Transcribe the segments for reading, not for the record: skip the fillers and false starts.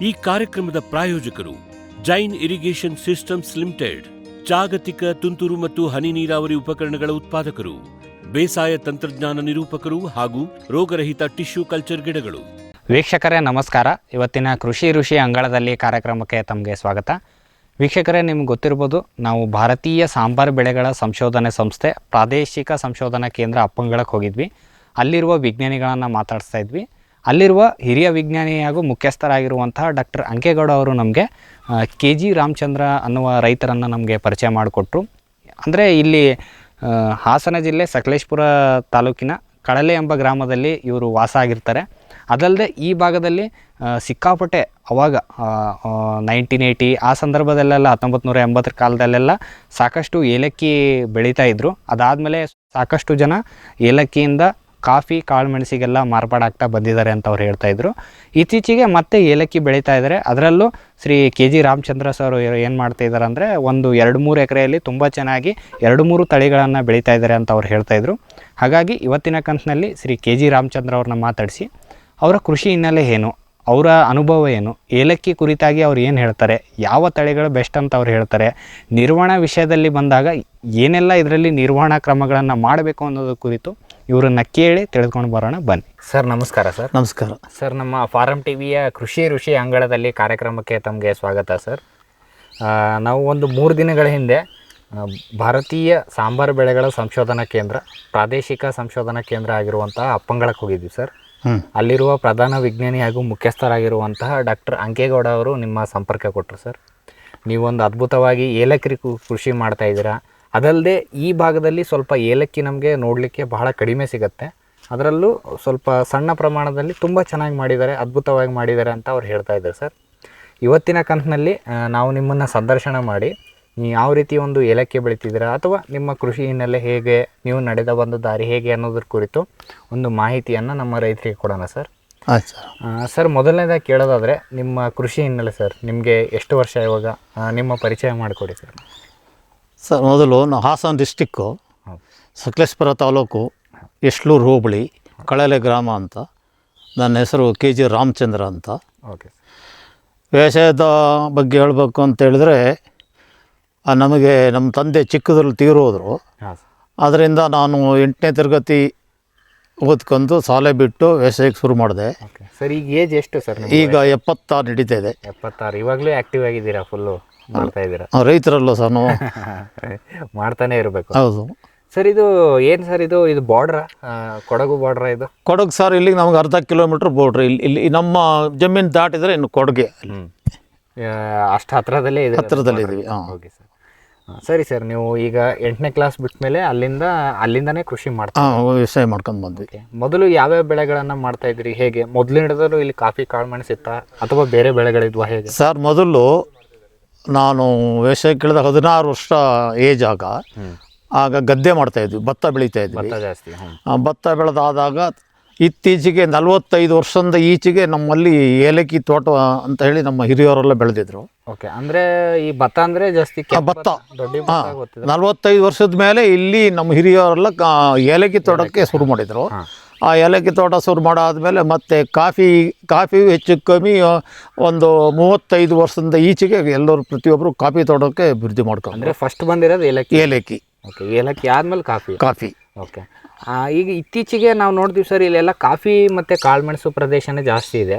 ಈ ಕಾರ್ಯಕ್ರಮದ ಪ್ರಾಯೋಜಕರು ಜೈನ್ ಇರಿಗೇಷನ್ ಸಿಸ್ಟಮ್ಸ್ ಲಿಮಿಟೆಡ್, ಜಾಗತಿಕ ತುಂತುರು ಮತ್ತು ಹನಿ ನೀರಾವರಿ ಉಪಕರಣಗಳ ಉತ್ಪಾದಕರು, ಬೇಸಾಯ ತಂತ್ರಜ್ಞಾನ ನಿರೂಪಕರು ಹಾಗೂ ರೋಗರಹಿತ ಟಿಶ್ಯೂ ಕಲ್ಚರ್ ಗಿಡಗಳು. ವೀಕ್ಷಕರೇ ನಮಸ್ಕಾರ. ಇವತ್ತಿನ ಕೃಷಿ ಋಷಿ ಅಂಗಳದಲ್ಲಿ ಕಾರ್ಯಕ್ರಮಕ್ಕೆ ತಮಗೆ ಸ್ವಾಗತ. ವೀಕ್ಷಕರೇ, ನಿಮ್ಗೆ ಗೊತ್ತಿರ್ಬೋದು, ನಾವು ಭಾರತೀಯ ಸಾಂಬಾರು ಬೆಳೆಗಳ ಸಂಶೋಧನೆ ಸಂಸ್ಥೆ ಪ್ರಾದೇಶಿಕ ಸಂಶೋಧನಾ ಕೇಂದ್ರ ಅಪ್ಪಂಗಳಕ್ಕೆ ಹೋಗಿದ್ವಿ. ಅಲ್ಲಿರುವ ವಿಜ್ಞಾನಿಗಳನ್ನು ಮಾತಾಡಿಸ್ತಾ ಇದ್ವಿ. ಅಲ್ಲಿರುವ ಹಿರಿಯ ವಿಜ್ಞಾನಿ ಹಾಗೂ ಮುಖ್ಯಸ್ಥರಾಗಿರುವಂತಹ ಡಾಕ್ಟರ್ ಅಂಕೇಗೌಡ ಅವರು ನಮಗೆ KG ರಾಮಚಂದ್ರ ಅನ್ನುವ ರೈತರನ್ನು ನಮಗೆ ಪರಿಚಯ ಮಾಡಿಕೊಟ್ರು. ಅಂದರೆ ಇಲ್ಲಿ ಹಾಸನ ಜಿಲ್ಲೆ ಸಕಲೇಶಪುರ ತಾಲೂಕಿನ ಕಳಲೆ ಎಂಬ ಗ್ರಾಮದಲ್ಲಿ ಇವರು ವಾಸ ಆಗಿರ್ತಾರೆ. ಅದಲ್ಲದೆ ಈ ಭಾಗದಲ್ಲಿ ಸಿಕ್ಕಾಪಟ್ಟೆ ಅವಾಗ 1980 ಆ ಸಂದರ್ಭದಲ್ಲೆಲ್ಲ 1980 ಕಾಲದಲ್ಲೆಲ್ಲ ಸಾಕಷ್ಟು ಏಲಕ್ಕಿ ಬೆಳೀತಾ ಇದ್ದರು. ಅದಾದಮೇಲೆ ಸಾಕಷ್ಟು ಜನ ಏಲಕ್ಕಿಯಿಂದ ಕಾಫಿ, ಕಾಳುಮೆಣಸಿಗೆಲ್ಲ ಮಾರ್ಪಾಡಾಗ್ತಾ ಬಂದಿದ್ದಾರೆ ಅಂತ ಅವ್ರು ಹೇಳ್ತಾಯಿದ್ರು. ಇತ್ತೀಚೆಗೆ ಮತ್ತೆ ಏಲಕ್ಕಿ ಬೆಳೀತಾ ಇದ್ದಾರೆ. ಅದರಲ್ಲೂ ಶ್ರೀ KG ರಾಮಚಂದ್ರ ಸರ್ ಏನು ಮಾಡ್ತಾ ಇದ್ದಾರೆ ಅಂದರೆ, ಒಂದು 2-3 ಎಕರೆಯಲ್ಲಿ ತುಂಬ ಚೆನ್ನಾಗಿ 2-3 ತಳಿಗಳನ್ನು ಬೆಳೀತಾ ಇದ್ದಾರೆ ಅಂತ ಅವ್ರು ಹೇಳ್ತಾಯಿದ್ರು. ಹಾಗಾಗಿ ಇವತ್ತಿನ ಕಂತಿನಲ್ಲಿ ಶ್ರೀ KG ರಾಮಚಂದ್ರ ಅವ್ರನ್ನ ಮಾತಾಡಿಸಿ ಅವರ ಕೃಷಿ ಹಿನ್ನೆಲೆ ಏನು, ಅವರ ಅನುಭವ ಏನು, ಏಲಕ್ಕಿ ಕುರಿತಾಗಿ ಅವ್ರು ಏನು ಹೇಳ್ತಾರೆ, ಯಾವ ತಳಿಗಳು ಬೆಸ್ಟ್ ಅಂತ ಅವ್ರು ಹೇಳ್ತಾರೆ, ನಿರ್ವಹಣಾ ವಿಷಯದಲ್ಲಿ ಬಂದಾಗ ಏನೆಲ್ಲ ಇದರಲ್ಲಿ ನಿರ್ವಹಣಾ ಕ್ರಮಗಳನ್ನು ಮಾಡಬೇಕು ಅನ್ನೋದ್ರ ಕುರಿತು ಇವರನ್ನ ಕೇಳಿ ತಿಳಿದುಕೊಂಡು ಬರೋಣ ಬನ್ನಿ. ಸರ್ ನಮಸ್ಕಾರ. ಸರ್ ನಮಸ್ಕಾರ ಸರ್. ನಮ್ಮ ಫಾರಂ ಟಿವಿಯ ಕೃಷಿ ಋಷಿ ಅಂಗಳದಲ್ಲಿ ಕಾರ್ಯಕ್ರಮಕ್ಕೆ ತಮಗೆ ಸ್ವಾಗತ ಸರ್. ನಾವು ಒಂದು 3 ದಿನಗಳ ಹಿಂದೆ ಭಾರತೀಯ ಸಾಂಬಾರು ಬೆಳೆಗಳ ಸಂಶೋಧನಾ ಕೇಂದ್ರ, ಪ್ರಾದೇಶಿಕ ಸಂಶೋಧನಾ ಕೇಂದ್ರ ಆಗಿರುವಂತಹ ಅಪ್ಪಂಗಳಕ್ಕೆ ಹೋಗಿದ್ವಿ ಸರ್. ಅಲ್ಲಿರುವ ಪ್ರಧಾನ ವಿಜ್ಞಾನಿ ಹಾಗೂ ಮುಖ್ಯಸ್ಥರಾಗಿರುವಂತಹ ಡಾಕ್ಟರ್ ಅಂಕೇಗೌಡ ಅವರು ನಿಮ್ಮ ಸಂಪರ್ಕ ಕೊಟ್ಟರು ಸರ್. ನೀವೊಂದು ಅದ್ಭುತವಾಗಿ ಏಲಕ್ಕಿ ಕೃಷಿ ಮಾಡ್ತಾ ಇದ್ದೀರಾ. ಅದಲ್ಲದೆ ಈ ಭಾಗದಲ್ಲಿ ಸ್ವಲ್ಪ ಏಲಕ್ಕಿ ನಮಗೆ ನೋಡಲಿಕ್ಕೆ ಬಹಳ ಕಡಿಮೆ ಸಿಗುತ್ತೆ. ಅದರಲ್ಲೂ ಸ್ವಲ್ಪ ಸಣ್ಣ ಪ್ರಮಾಣದಲ್ಲಿ ತುಂಬ ಚೆನ್ನಾಗಿ ಮಾಡಿದ್ದಾರೆ, ಅದ್ಭುತವಾಗಿ ಮಾಡಿದ್ದಾರೆ ಅಂತ ಅವ್ರು ಹೇಳ್ತಾ ಇದ್ದಾರೆ ಸರ್. ಇವತ್ತಿನ ಕಂತಿನಲ್ಲಿ ನಾವು ನಿಮ್ಮನ್ನು ಸಂದರ್ಶನ ಮಾಡಿ ನೀವು ಯಾವ ರೀತಿ ಒಂದು ಏಲಕ್ಕಿ ಬೆಳೀತಿದ್ದೀರಾ ಅಥವಾ ನಿಮ್ಮ ಕೃಷಿ ಹಿನ್ನೆಲೆ ಹೇಗೆ, ನೀವು ನಡೆದ ಒಂದು ದಾರಿ ಹೇಗೆ ಅನ್ನೋದ್ರ ಕುರಿತು ಒಂದು ಮಾಹಿತಿಯನ್ನು ನಮ್ಮ ರೈತರಿಗೆ ಕೊಡೋಣ ಸರ್. ಆಯ್ತು ಸರ್, ಮೊದಲನೇದಾಗಿ ಕೇಳೋದಾದರೆ ನಿಮ್ಮ ಕೃಷಿ ಹಿನ್ನೆಲೆ ಸರ್, ನಿಮಗೆ ಎಷ್ಟು ವರ್ಷ ಇವಾಗ, ನಿಮ್ಮ ಪರಿಚಯ ಮಾಡಿಕೊಡಿ ಸರ್. ಸರ್, ಮೊದಲು ನಾವು ಹಾಸನ ಡಿಸ್ಟಿಕ್ಕು ಸಕಲೇಶಪುರ ತಾಲೂಕು ಯಶ್ಲೂರು ಹೋಬಳಿ ಕಳಲೆ ಗ್ರಾಮ ಅಂತ. ನನ್ನ ಹೆಸರು KG ರಾಮಚಂದ್ರ ಅಂತ. ಓಕೆ. ವ್ಯವಸಾಯದ ಬಗ್ಗೆ ಹೇಳಬೇಕು ಅಂತ ಹೇಳಿದ್ರೆ, ನಮಗೆ ನಮ್ಮ ತಂದೆ ಚಿಕ್ಕದ್ರಲ್ಲಿ ತೀರೋದ್ರು. ಅದರಿಂದ ನಾನು 8ನೇ ತರಗತಿ ಓದ್ಕೊಂಡು ಶಾಲೆ ಬಿಟ್ಟು ವ್ಯವಸಾಯಕ್ಕೆ ಶುರು ಮಾಡಿದೆ. ಸರ್, ಈಗ ಏಜ್ ಎಷ್ಟು ಸರ್? ಈಗ 76 ನಡೀತಾ ಇದೆ. 76. ಇವಾಗಲೂ ಆ್ಯಕ್ಟಿವ್ ಆಗಿದ್ದೀರಾ? ಫುಲ್ಲು ಮಾಡ್ತಾ ಇದ್ದೀರಾ? ರೈತರಲ್ಲ ಸರ್ ನಾವು. ಮಾಡ್ತಾನೆ ಇರಬೇಕು. ಹೌದು ಸರ್. ಇದು ಏನು ಸರ್, ಇದು ಬಾರ್ಡ್ರಾ, ಕೊಡಗು ಬಾರ್ಡ್ರಾ? ಇದು ಕೊಡಗು ಸರ್. ಇಲ್ಲಿಗೆ ನಮ್ಗೆ ಅರ್ಧ ಕಿಲೋಮೀಟ್ರ್ ಬೋರ್ಡ್ರಿ. ಇಲ್ಲಿ ನಮ್ಮ ಜಮೀನು ದಾಟಿದರೆ ಇನ್ನು ಕೊಡಗೆ. ಅಷ್ಟು ಹತ್ತಿರದಲ್ಲೇ ಇದೆ. ಹತ್ತಿರದಲ್ಲಿ ಇದೀವಿ. Okay sir. ಸರಿ ಸರ್, ನೀವು ಈಗ 8ನೇ ಕ್ಲಾಸ್ ಬಿಟ್ಟ ಮೇಲೆ ಅಲ್ಲಿಂದನೇ ಕೃಷಿ ವ್ಯವಸಾಯ ಮಾಡ್ಕೊಂಡು ಬಂದ್ವಿ. ಮೊದಲು ಯಾವ್ಯಾವ ಬೆಳೆಗಳನ್ನು ಮಾಡ್ತಾ ಇದ್ರಿ? ಹೇಗೆ ಮೊದಲಿನಿಂದಲೂ ಇಲ್ಲಿ ಕಾಫಿ, ಕಾಳುಮೆಣಸಿತ್ತ ಅಥವಾ ಬೇರೆ ಬೆಳೆಗಳಿದ್ವಾ ಹೇಗೆ? ಸರ್, ಮೊದಲು ನಾನು ವ್ಯವಸಾಯಕ್ಕೆ ಇಳಿದ 16 ವರ್ಷ ಏಜ್ ಆಗ ಗದ್ದೆ ಮಾಡ್ತಾಯಿದ್ವಿ, ಭತ್ತ ಬೆಳೀತಾಯಿದ್ವಿ. ಜಾಸ್ತಿ ಭತ್ತ ಬೆಳೆದಾದಾಗ ಇತ್ತೀಚೆಗೆ 45 ವರ್ಷದಿಂದ ಈಚೆಗೆ ನಮ್ಮಲ್ಲಿ ಏಲಕ್ಕಿ ತೋಟ ಅಂತ ಹೇಳಿ ನಮ್ಮ ಹಿರಿಯವರೆಲ್ಲ ಬೆಳೆದಿದ್ರು. ಓಕೆ. ಅಂದರೆ ಈ ಭತ್ತ ಅಂದರೆ ಜಾಸ್ತಿ ಭತ್ತ. 45 ವರ್ಷದ ಮೇಲೆ ಇಲ್ಲಿ ನಮ್ಮ ಹಿರಿಯವರೆಲ್ಲ ಏಲಕ್ಕಿ ತೋಟಕ್ಕೆ ಶುರು ಮಾಡಿದರು. ಆ ಏಲಕ್ಕಿ ತೋಟ ಶುರು ಮಾಡಾದಮೇಲೆ ಮತ್ತೆ ಕಾಫಿ ಹೆಚ್ಚು ಕಮ್ಮಿ ಒಂದು 35 ವರ್ಷದಿಂದ ಈಚೆಗೆ ಎಲ್ಲರೂ ಪ್ರತಿಯೊಬ್ಬರು ಕಾಫಿ ತೋಟಕ್ಕೆ ಅಭಿವೃದ್ಧಿ ಮಾಡ್ಕೊಂಡು. ಅಂದರೆ ಫಸ್ಟ್ ಬಂದಿರೋದು ಏಲಕ್ಕಿ. ಓಕೆ. ಏಲಕ್ಕಿ ಆದಮೇಲೆ ಕಾಫಿ. ಓಕೆ. ಈಗ ಇತ್ತೀಚೆಗೆ ನಾವು ನೋಡ್ತೀವಿ ಸರ್, ಇಲ್ಲೆಲ್ಲ ಕಾಫಿ ಮತ್ತು ಕಾಳುಮೆಣಸು ಪ್ರದೇಶನೇ ಜಾಸ್ತಿ ಇದೆ.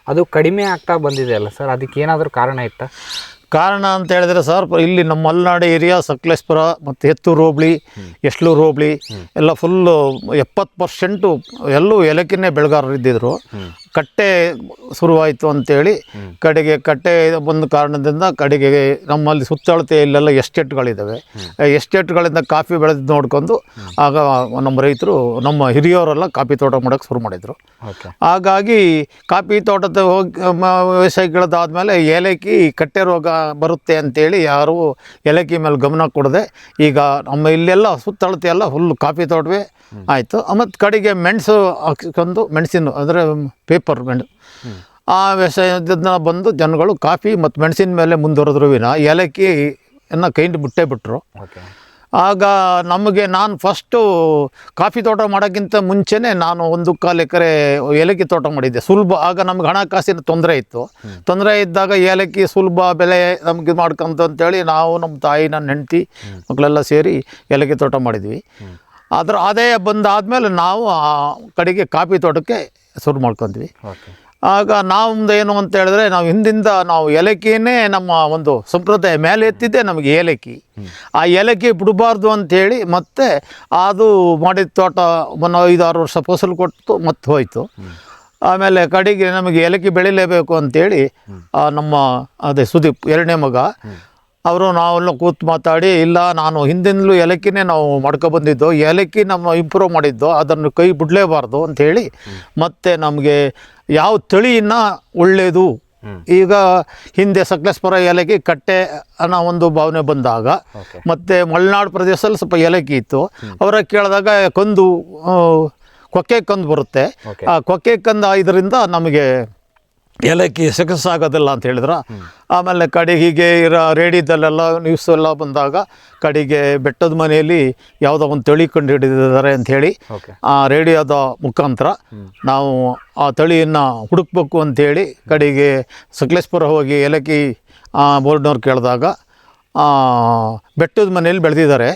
ಅದು ಕಡಿಮೆ ಆಗ್ತಾ ಬಂದಿದೆ ಅಲ್ಲ ಸರ್? ಅದಕ್ಕೆ ಏನಾದರೂ ಕಾರಣ ಇತ್ತಾ? ಕಾರಣ ಅಂತ ಹೇಳಿದ್ರೆ ಸರ್, ಇಲ್ಲಿ ನಮ್ಮ ಮಲೆನಾಡು ಏರಿಯಾ ಸಕಲೇಶಪುರ ಮತ್ತು ಹೆತ್ತೂರು ಹೋಬಳಿ, ಯಶ್ಲೂರು ಹೋಬಳಿ ಎಲ್ಲ ಫುಲ್ಲು 70% ಎಲ್ಲೂ ಏಲಕ್ಕಿನೇ ಬೆಳೆಗಾರರು ಇದ್ದಿದ್ರು. ಕಟ್ಟೆ ಶುರುವಾಯಿತು ಅಂತೇಳಿ ಕಟ್ಟೆ ಒಂದು ಕಾರಣದಿಂದ ಕಡೆಗೆ ನಮ್ಮಲ್ಲಿ ಸುತ್ತಳತೆಯಲ್ಲೆಲ್ಲ ಎಸ್ಟೇಟ್ಗಳಿದ್ದಾವೆ. ಎಸ್ಟೇಟ್ಗಳಿಂದ ಕಾಫಿ ಬೆಳೆದು ನೋಡ್ಕೊಂಡು ಆಗ ನಮ್ಮ ರೈತರು, ನಮ್ಮ ಹಿರಿಯವರೆಲ್ಲ ಕಾಫಿ ತೋಟ ಮಾಡೋಕ್ಕೆ ಶುರು ಮಾಡಿದರು. ಹಾಗಾಗಿ ಕಾಫಿ ತೋಟದ ವ್ಯವಸಾಯಗಳದಾದಮೇಲೆ ಏಲಕ್ಕಿ ಕಟ್ಟೆ ರೋಗ ಬರುತ್ತೆ ಅಂತೇಳಿ ಯಾರು ಏಲಕ್ಕಿ ಮೇಲೆ ಗಮನ ಕೊಡದೆ ಈಗ ನಮ್ಮ ಇಲ್ಲೆಲ್ಲ ಸುತ್ತಳತೆ ಎಲ್ಲ ಫುಲ್ ಕಾಫಿ ತೋಟವೇ ಆಯಿತು. ಮತ್ತು ಕಡೆಗೆ ಮೆಣಸು ಹಾಕ್ಕೊಂಡು, ಮೆಣಸಿನ ಅಂದರೆ ಪೇಪರ್ ಮೆಣಸು, ಆ ವ್ಯವಸಾಯದಿಂದ ಬಂದು ಜನಗಳು ಕಾಫಿ ಮತ್ತು ಮೆಣಸಿನ ಮೇಲೆ ಮುಂದುವರೆದ್ರು ವಿನ ಏಲಕ್ಕಿಯನ್ನು ಕೈಂಡು ಬಿಟ್ಟೇ ಬಿಟ್ಟರು. ಆಗ ನಮಗೆ ನಾನು ಫಸ್ಟು ಕಾಫಿ ತೋಟ ಮಾಡೋಕ್ಕಿಂತ ಮುಂಚೆನೇ ನಾನು 1 ಎಕರೆ ಏಲಕ್ಕಿ ತೋಟ ಮಾಡಿದ್ದೆ. ಸುಲಭ, ಆಗ ನಮ್ಗೆ ಹಣಕಾಸಿನ ತೊಂದರೆ ಇತ್ತು. ತೊಂದರೆ ಇದ್ದಾಗ ಏಲಕ್ಕಿ ಸುಲಭ ಬೆಲೆ ನಮಗೆ ಮಾಡ್ಕೊಂತ ಅಂತೇಳಿ ನಾವು ನಮ್ಮ ತಾಯಿ, ನನ್ನ ಹೆಂಡತಿ ಮಕ್ಕಳೆಲ್ಲ ಸೇರಿ ಏಲಕ್ಕಿ ತೋಟ ಮಾಡಿದ್ವಿ. ಅದರ ಆದಾಯ ಬಂದಾದಮೇಲೆ ನಾವು ಆ ಕಡೆಗೆ ಕಾಫಿ ತೋಟಕ್ಕೆ ಶುರು ಮಾಡ್ಕೊಂಡ್ವಿ. ಆಗ ನಮ್ದು ಏನು ಅಂತ ಹೇಳಿದ್ರೆ, ನಾವು ಹಿಂದಿಂದ ನಾವು ಏಲಕ್ಕಿನೇ ನಮ್ಮ ಒಂದು ಸಂಪ್ರದಾಯ ಮೇಲೆ ಎತ್ತಿದ್ದೆ ನಮಗೆ ಏಲಕ್ಕಿ. ಆ ಏಲಕ್ಕಿ ಬಿಡಬಾರ್ದು ಅಂಥೇಳಿ ಮತ್ತೆ ಅದು ಮಾಡಿದ ತೋಟ 5-6 ವರ್ಷ ಫಸಲು ಕೊಟ್ಟು ಮತ್ತೆ ಹೋಯಿತು. ಆಮೇಲೆ ಕಡೆಗೆ ನಮಗೆ ಏಲಕ್ಕಿ ಬೆಳಿಲೇಬೇಕು ಅಂಥೇಳಿ ನಮ್ಮ ಅದೇ ಸುದೀಪ್ 2ನೇ ಮಗ ಅವರು ನಾವೆಲ್ಲ ಕೂತು ಮಾತಾಡಿ, ಇಲ್ಲ ನಾನು ಹಿಂದಿಂದಲೂ ಏಲಕ್ಕಿನೇ ನಾವು ಮಾಡ್ಕೊಬಂದಿದ್ದು, ಏಲಕ್ಕಿ ನಮ್ಮ ಇಂಪ್ರೂವ್ ಮಾಡಿದ್ದು, ಅದನ್ನು ಕೈ ಬಿಡಲೇಬಾರ್ದು ಅಂಥೇಳಿ ಮತ್ತೆ ನಮಗೆ ಯಾವ ತಳಿಯನ್ನು ಒಳ್ಳೆಯದು. ಈಗ ಹಿಂದೆ ಸಕಲೇಶ್ಪುರ ಏಲಕ್ಕಿ ಕಟ್ಟೆ ಅನ್ನೋ ಒಂದು ಭಾವನೆ ಬಂದಾಗ, ಮತ್ತು ಮಲೆನಾಡು ಪ್ರದೇಶದಲ್ಲಿ ಸ್ವಲ್ಪ ಏಲಕ್ಕಿ ಇತ್ತು. ಅವರ ಕೇಳಿದಾಗ ಕಂದು ಕೊಕ್ಕೆ ಕಂದು ಬರುತ್ತೆ, ಆ ಕೊಕ್ಕೆ ಕಂದ ಇದರಿಂದ ನಮಗೆ ಏಲಕ್ಕಿ ಸಕ್ಸಸ್ ಆಗೋದಿಲ್ಲ ಅಂತ ಹೇಳಿದ್ರು. ಆಮೇಲೆ ಕಡೆಗೆ ಹೀಗೆ ರೇಡಿಯೋದಲ್ಲೆಲ್ಲ ನ್ಯೂಸ್ ಎಲ್ಲ ಬಂದಾಗ ಕಡೆಗೆ ಬೆಟ್ಟದ ಮನೆಯಲ್ಲಿ ಯಾವುದೋ ಒಂದು ತಳಿ ಕಂಡು ಹಿಡಿದಿದ್ದಾರೆ ಅಂಥೇಳಿ ಆ ರೇಡಿಯೋದ ಮುಖಾಂತರ ನಾವು ಆ ತಳಿಯನ್ನು ಹುಡುಕ್ಬೇಕು ಅಂಥೇಳಿ ಕಡೆಗೆ ಸಕಲೇಶ್ಪುರ ಹೋಗಿ ಏಲಕ್ಕಿ ಬೋರ್ಡ್ನವ್ರು ಕೇಳಿದಾಗ ಬೆಟ್ಟದ ಮನೆಯಲ್ಲಿ ಬೆಳೆದಿದ್ದಾರೆ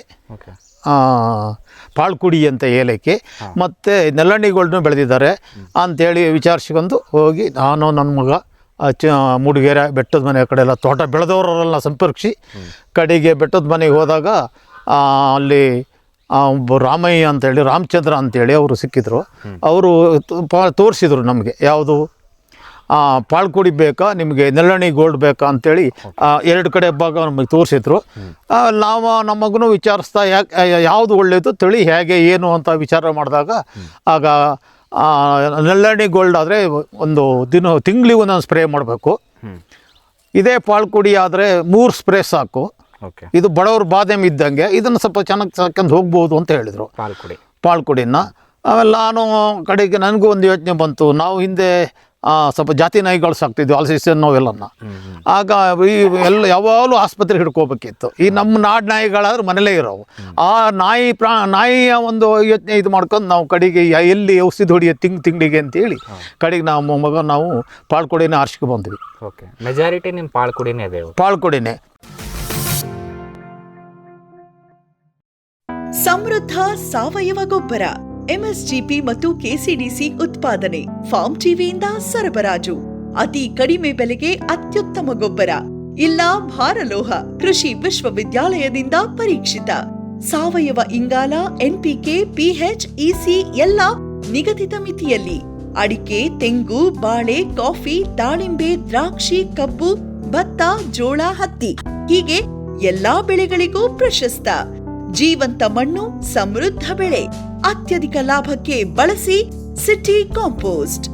ಪಾಳ್ಕುಡಿ ಅಂತ ಏಲಕ್ಕಿ, ಮತ್ತು ನೆಲ್ಲಣಿಗೋಲ್ಡ್ನು ಬೆಳೆದಿದ್ದಾರೆ ಅಂಥೇಳಿ ವಿಚಾರಿಸ್ಕೊಂಡು ಹೋಗಿ ನಾನು ನನ್ನ ಮಗ ಮೂಡಿಗೆರೆ ಬೆಟ್ಟದ ಮನೆ ಕಡೆ ಎಲ್ಲ ತೋಟ ಬೆಳೆದವರೆಲ್ಲ ಸಂಪರ್ಕಿಸಿ ಕಡೆಗೆ ಬೆಟ್ಟದ ಮನೆಗೆ ಹೋದಾಗ ಅಲ್ಲಿ ಒಬ್ಬ ರಾಮಯ್ಯ ಅಂತೇಳಿ, ರಾಮಚಂದ್ರ ಅಂತೇಳಿ ಅವರು ಸಿಕ್ಕಿದ್ರು. ಅವರು ತೋರಿಸಿದ್ರು ನಮಗೆ ಯಾವುದು ಪಾಳ್ಕುಡಿ ಬೇಕಾ ನಿಮಗೆ ನೆಲ್ಲಣಿ ಗೋಲ್ಡ್ ಬೇಕಾ ಅಂಥೇಳಿ 2 ಕಡೆ ಭಾಗ ನಮಗೆ ತೋರಿಸಿದ್ರು. ನಾವು ನಮ್ಮ ಮಗನೂ ವಿಚಾರಿಸ್ತಾ ಯಾವುದು ಒಳ್ಳೆಯದು ತಳಿ ಹೇಗೆ ಏನು ಅಂತ ವಿಚಾರ ಮಾಡಿದಾಗ ಆಗ ನೆಲ್ಲಣಿ ಗೋಲ್ಡ್ ಆದರೆ ಒಂದು ತಿಂಗಳಿಗೆ ಒಂದೊಂದು ಸ್ಪ್ರೇ ಮಾಡಬೇಕು. ಇದೇ ಪಾಳ್ಕುಡಿ ಆದರೆ 3 ಸ್ಪ್ರೇ ಸಾಕು. ಇದು ಬಡವ್ರ ಬಾದಾಮಿ ಇದ್ದಂಗೆ, ಇದನ್ನು ಸ್ವಲ್ಪ ಚೆನ್ನಾಗಿ ಸಾಕೊಂಡು ಹೋಗ್ಬೋದು ಅಂತ ಹೇಳಿದರು ಪಾಳ್ಕುಡಿನ. ಆಮೇಲೆ ನಾನು ಕಡೆಗೆ ನನಗೂ ಒಂದು ಯೋಚನೆ ಬಂತು, ನಾವು ಹಿಂದೆ ಸ್ವಲ್ಪ ಜಾತಿ ನಾಯಿಗಳು ಸಾಕ್ತಿದ್ವಿ, ಆಲ್ಸಿಸನ್ ನೋವೆಲ್ಲನ್ನ. ಆಗ ಎಲ್ಲ ಯಾವಾಗಲೂ ಆಸ್ಪತ್ರೆಗೆ ಹಿಡ್ಕೋಬೇಕಿತ್ತು. ಈ ನಮ್ಮ ನಾಡು ನಾಯಿಗಳಾದ್ರೆ ಮನೇಲೇ ಇರೋವು. ಆ ನಾಯಿಯ ಒಂದು ಯೋಚನೆ ಇದು ಮಾಡ್ಕೊಂಡು ನಾವು ಕಡೆಗೆ ಎಲ್ಲಿ ಔಷಧಿ ಹೊಡಿಯೋ ತಿಂಗಳಿಗೆ ಅಂತೇಳಿ ಕಡೆಗೆ ನಾವು ಪಾಳ್ಕುಡಿನೇ ಆರಿಸ್ಕೊ ಬಂದ್ವಿ. ಮೆಜಾರಿಟಿ ನಿಮ್ಮ ಪಾಳ್ಕುಡಿನೇ ಇದೆ. ಪಾಳ್ಕುಡಿನೇ. ಸಮೃದ್ಧ ಸಾವಯವ ಗೊಬ್ಬರ, ಎಂಎಸ್ಜಿಪಿ ಮತ್ತು ಕೆಸಿಡಿಸಿ ಉತ್ಪಾದನೆ, ಫಾರ್ಮ್ ಟಿವಿಯಿಂದ ಸರಬರಾಜು, ಅತಿ ಕಡಿಮೆ ಬೆಲೆಗೆ ಅತ್ಯುತ್ತಮ ಗೊಬ್ಬರ, ಇಲ್ಲ ಭಾರಲೋಹ, ಕೃಷಿ ವಿಶ್ವವಿದ್ಯಾಲಯದಿಂದ ಪರೀಕ್ಷಿತ ಸಾವಯವ ಇಂಗಾಲ, ಎನ್ಪಿಕೆ, ಪಿಎಚ್, ಇಸಿ ಎಲ್ಲ ನಿಗದಿತ ಮಿತಿಯಲ್ಲಿ. ಅಡಿಕೆ, ತೆಂಗು, ಬಾಳೆ, ಕಾಫಿ, ದಾಳಿಂಬೆ, ದ್ರಾಕ್ಷಿ, ಕಬ್ಬು, ಭತ್ತ, ಜೋಳ, ಹತ್ತಿ ಹೀಗೆ ಎಲ್ಲಾ ಬೆಳೆಗಳಿಗೂ ಪ್ರಶಸ್ತ. ಜೀವಂತ ಮಣ್ಣು, ಸಮೃದ್ಧ ಬೆಳೆ, ಅತ್ಯಧಿಕ ಲಾಭಕ್ಕೆ ಬಳಸಿ ಸಿಟಿ ಕಾಂಪೋಸ್ಟ್.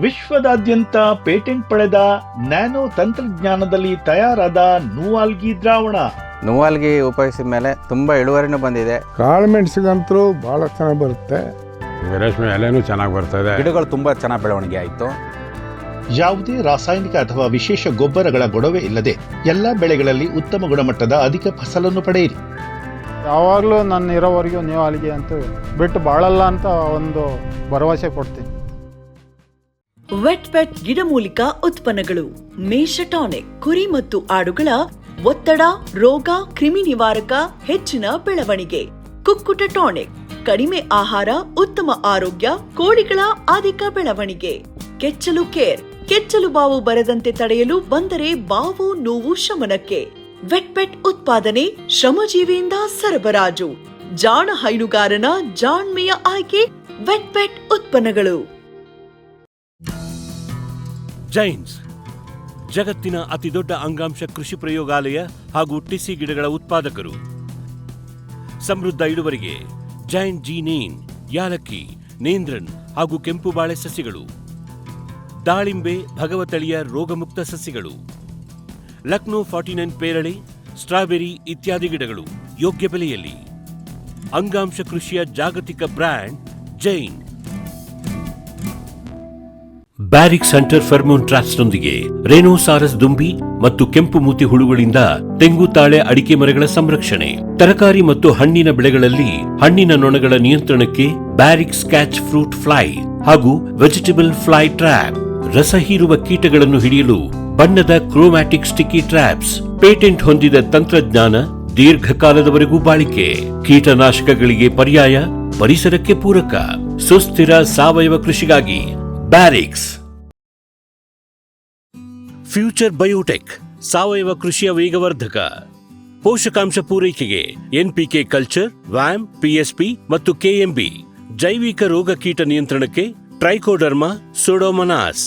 ವಿಶ್ವದಾದ್ಯಂತ ಪೇಟೆಂಟ್ ಪಡೆದ ನ್ಯಾನೋ ತಂತ್ರಜ್ಞಾನದಲ್ಲಿ ತಯಾರಾದ ನೂವಾಲ್ಗಿ ದ್ರಾವಣ. ನೂವಾಲ್ಗಿ ಉಪಯೋಗಿಸಿದ ಮೇಲೆ ತುಂಬಾ ಇಳುವರಿನೂ ಬಂದಿದೆ. ಕಾಳು ಮೆಣಸಿಗಂತೂ ಬಹಳ ಚೆನ್ನಾಗಿ ಬರುತ್ತೆ. ರೇಷ್ಮೆ ಎಲೆನೂ ಚೆನ್ನಾಗಿ ಬರ್ತದೆ. ಗಿಡಗಳು ತುಂಬಾ ಚೆನ್ನಾಗಿ ಬೆಳವಣಿಗೆ ಆಯಿತು. ಯಾವುದೇ ರಾಸಾಯನಿಕ ಅಥವಾ ವಿಶೇಷ ಗೊಬ್ಬರಗಳ ಗೊಡವೆ ಇಲ್ಲದೆ ಎಲ್ಲ ಬೆಳೆಗಳಲ್ಲಿ ಉತ್ತಮ ಗುಣಮಟ್ಟದ ಅಧಿಕ ಫಸಲನ್ನು ಪಡೆಯಿರಿ. ಯಾವಾಗಲೂ ನನ್ನ ಇರೋವರೆಗೂ ನೀವು ಅಲ್ಲಿಗೆ ಅಂತೂ ಬಿಟ್ಟು ಬಾಳಲ್ಲ ಅಂತ ಒಂದು ಭರವಸೆ ಕೊಡ್ತೀನಿ. ವೆಟ್ ಗಿಡಮೂಲಿಕ ಉತ್ಪನ್ನಗಳು, ಮೇಷ ಟಾನಿಕ್, ಕುರಿ ಮತ್ತು ಆಡುಗಳ ಒತ್ತಡ, ರೋಗ, ಕ್ರಿಮಿ ನಿವಾರಕ, ಹೆಚ್ಚಿನ ಬೆಳವಣಿಗೆ. ಕುಕ್ಕುಟ ಟಾನಿಕ್, ಕಡಿಮೆ ಆಹಾರ, ಉತ್ತಮ ಆರೋಗ್ಯ, ಕೋಳಿಗಳ ಅಧಿಕ ಬೆಳವಣಿಗೆ. ಕೆಚ್ಚಲು ಕೇರ್, ಕೆಚ್ಚಲು ಬಾವು ಬರದಂತೆ ತಡೆಯಲು, ಬಂದರೆ ಬಾವು ನೋವು ಶಮನಕ್ಕೆ. ವೆಟ್ ಉತ್ಪಾದನೆ, ಶ್ರಮಜೀವಿಯಿಂದ ಸರಬರಾಜು, ಜಾಣ ಹೈನುಗಾರನ ಜಾಣ್ಮೆಯ ಆಯ್ಕೆ ವೆಟ್ ಉತ್ಪನ್ನಗಳು. ಜೈನ್ಸ್ ಜಗತ್ತಿನ ಅತಿದೊಡ್ಡ ಅಂಗಾಂಶ ಕೃಷಿ ಪ್ರಯೋಗಾಲಯ ಹಾಗೂ ಟಿಸಿ ಗಿಡಗಳ ಉತ್ಪಾದಕರು. ಸಮೃದ್ಧ ಇಳುವರಿಗೆ ಜೈನ್ ಜೀನೇನ್, ಯಾಲಕ್ಕಿ, ನೇಂದ್ರನ್ ಹಾಗೂ ಕೆಂಪು ಬಾಳೆ ಸಸಿಗಳು, ದಾಳಿಂಬೆ, ಭಗವತಳಿಯ ರೋಗಮುಕ್ತ ಸಸಿಗಳು, ಲಕ್ನೋ 49 ಪೇರಳೆ, ಸ್ಟ್ರಾಬೆರಿ ಇತ್ಯಾದಿ ಗಿಡಗಳು ಯೋಗ್ಯ ಬೆಲೆಯಲ್ಲಿ. ಅಂಗಾಂಶ ಕೃಷಿಯ ಜಾಗತಿಕ brand Jain. Barrix hunter pheromone ಟ್ರಾಪ್ಸ್ನೊಂದಿಗೆ ರೇನೋಸಾರಸ್ ದುಂಬಿ ಮತ್ತು ಕೆಂಪು ಮೂತಿ ಹುಳುಗಳಿಂದ ತೆಂಗು, ತಾಳೆ, ಅಡಿಕೆ ಮರಗಳ ಸಂರಕ್ಷಣೆ. ತರಕಾರಿ ಮತ್ತು ಹಣ್ಣಿನ ಬೆಳೆಗಳಲ್ಲಿ ಹಣ್ಣಿನ ನೊಣಗಳ ನಿಯಂತ್ರಣಕ್ಕೆ ಬ್ಯಾರಿಕ್ಸ್ ಕ್ಯಾಚ್ ಫ್ರೂಟ್ ಫ್ಲೈ ಹಾಗೂ ವೆಜಿಟೇಬಲ್ ಫ್ಲೈ ಟ್ರ್ಯಾಪ್. ರಸ ಹೀರುವ ಕೀಟಗಳನ್ನು ಹಿಡಿಯಲು ಬಣ್ಣದ ಕ್ರೋಮ್ಯಾಟಿಕ್ ಸ್ಟಿಕ್ಕಿ ಟ್ರ್ಯಾಪ್ಸ್. ಪೇಟೆಂಟ್ ಹೊಂದಿದ ತಂತ್ರಜ್ಞಾನ, ದೀರ್ಘಕಾಲದವರೆಗೂ ಬಾಳಿಕೆ. ಕೀಟನಾಶಕಗಳಿಗೆ ಪರ್ಯಾಯ, ಪರಿಸರಕ್ಕೆ ಪೂರಕ. ಸುಸ್ಥಿರ ಸಾವಯವ ಕೃಷಿಗಾಗಿ ಬ್ಯಾರಿಕ್ಸ್. ಫ್ಯೂಚರ್ ಬಯೋಟೆಕ್ ಸಾವಯವ ಕೃಷಿಯ ವೇಗವರ್ಧಕ. ಪೋಷಕಾಂಶ ಪೂರೈಕೆಗೆ ಎನ್ಪಿಕೆ ಕಲ್ಚರ್, ವ್ಯಾಮ್, ಪಿಎಸ್ಪಿ ಮತ್ತು ಕೆಎಂಬಿ. ಜೈವಿಕ ರೋಗ ಕೀಟ ನಿಯಂತ್ರಣಕ್ಕೆ ಟ್ರೈಕೋಡರ್ಮಾ, ಸೂಡೋಮೊನಾಸ್.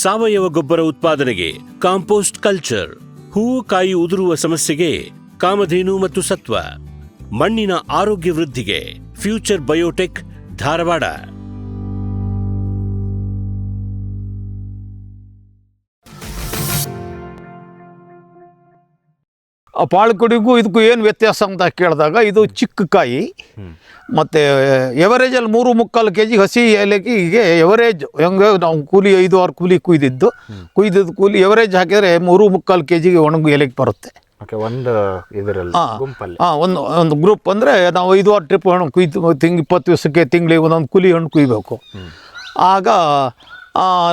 ಸಾವಯವ ಗೊಬ್ಬರ ಉತ್ಪಾದನೆಗೆ ಕಾಂಪೋಸ್ಟ್ ಕಲ್ಚರ್. ಹೂವು ಕಾಯಿ ಉದುರುವ ಸಮಸ್ಯೆಗೆ ಕಾಮಧೇನು ಮತ್ತು ಸತ್ವ. ಮಣ್ಣಿನ ಆರೋಗ್ಯ ವೃದ್ಧಿಗೆ ಫ್ಯೂಚರ್ ಬಯೋಟೆಕ್, ಧಾರವಾಡ. ಆ ಪಾಳ್ಕೊಡಿಗೂ ಇದಕ್ಕೂ ಏನು ವ್ಯತ್ಯಾಸ ಅಂತ ಕೇಳಿದಾಗ, ಇದು ಚಿಕ್ಕ ಕಾಯಿ ಮತ್ತು ಎವರೇಜಲ್ಲಿ 3-3/4 kg ಹಸಿ ಏಲಕ್ಕಿಗೆ ಎವರೇಜ್ ಹೆಂಗೆ ನಾವು ಕೂಲಿ 5-6 ಕೂಲಿ ಕುಯ್ದಿದ್ದು ಕೂಲಿ ಎವರೇಜ್ ಹಾಕಿದರೆ 3-3/4 kg ಒಣಗು ಏಲಕ್ಕಿ ಬರುತ್ತೆ. ಒಂದು ಇದರಲ್ಲಿ ಗುಂಪಲ್ಲಿ ಒಂದು ಗ್ರೂಪ್ ಅಂದರೆ ನಾವು 5-6 ಟ್ರಿಪ್ ಹಣ್ಣು ಕುಯ್ದು 20 ದಿವಸಕ್ಕೆ ತಿಂಗಳಿಗೆ ಒಂದೊಂದು ಕೂಲಿ ಹಣ್ಣು ಕುಯ್ಬೇಕು. ಆಗ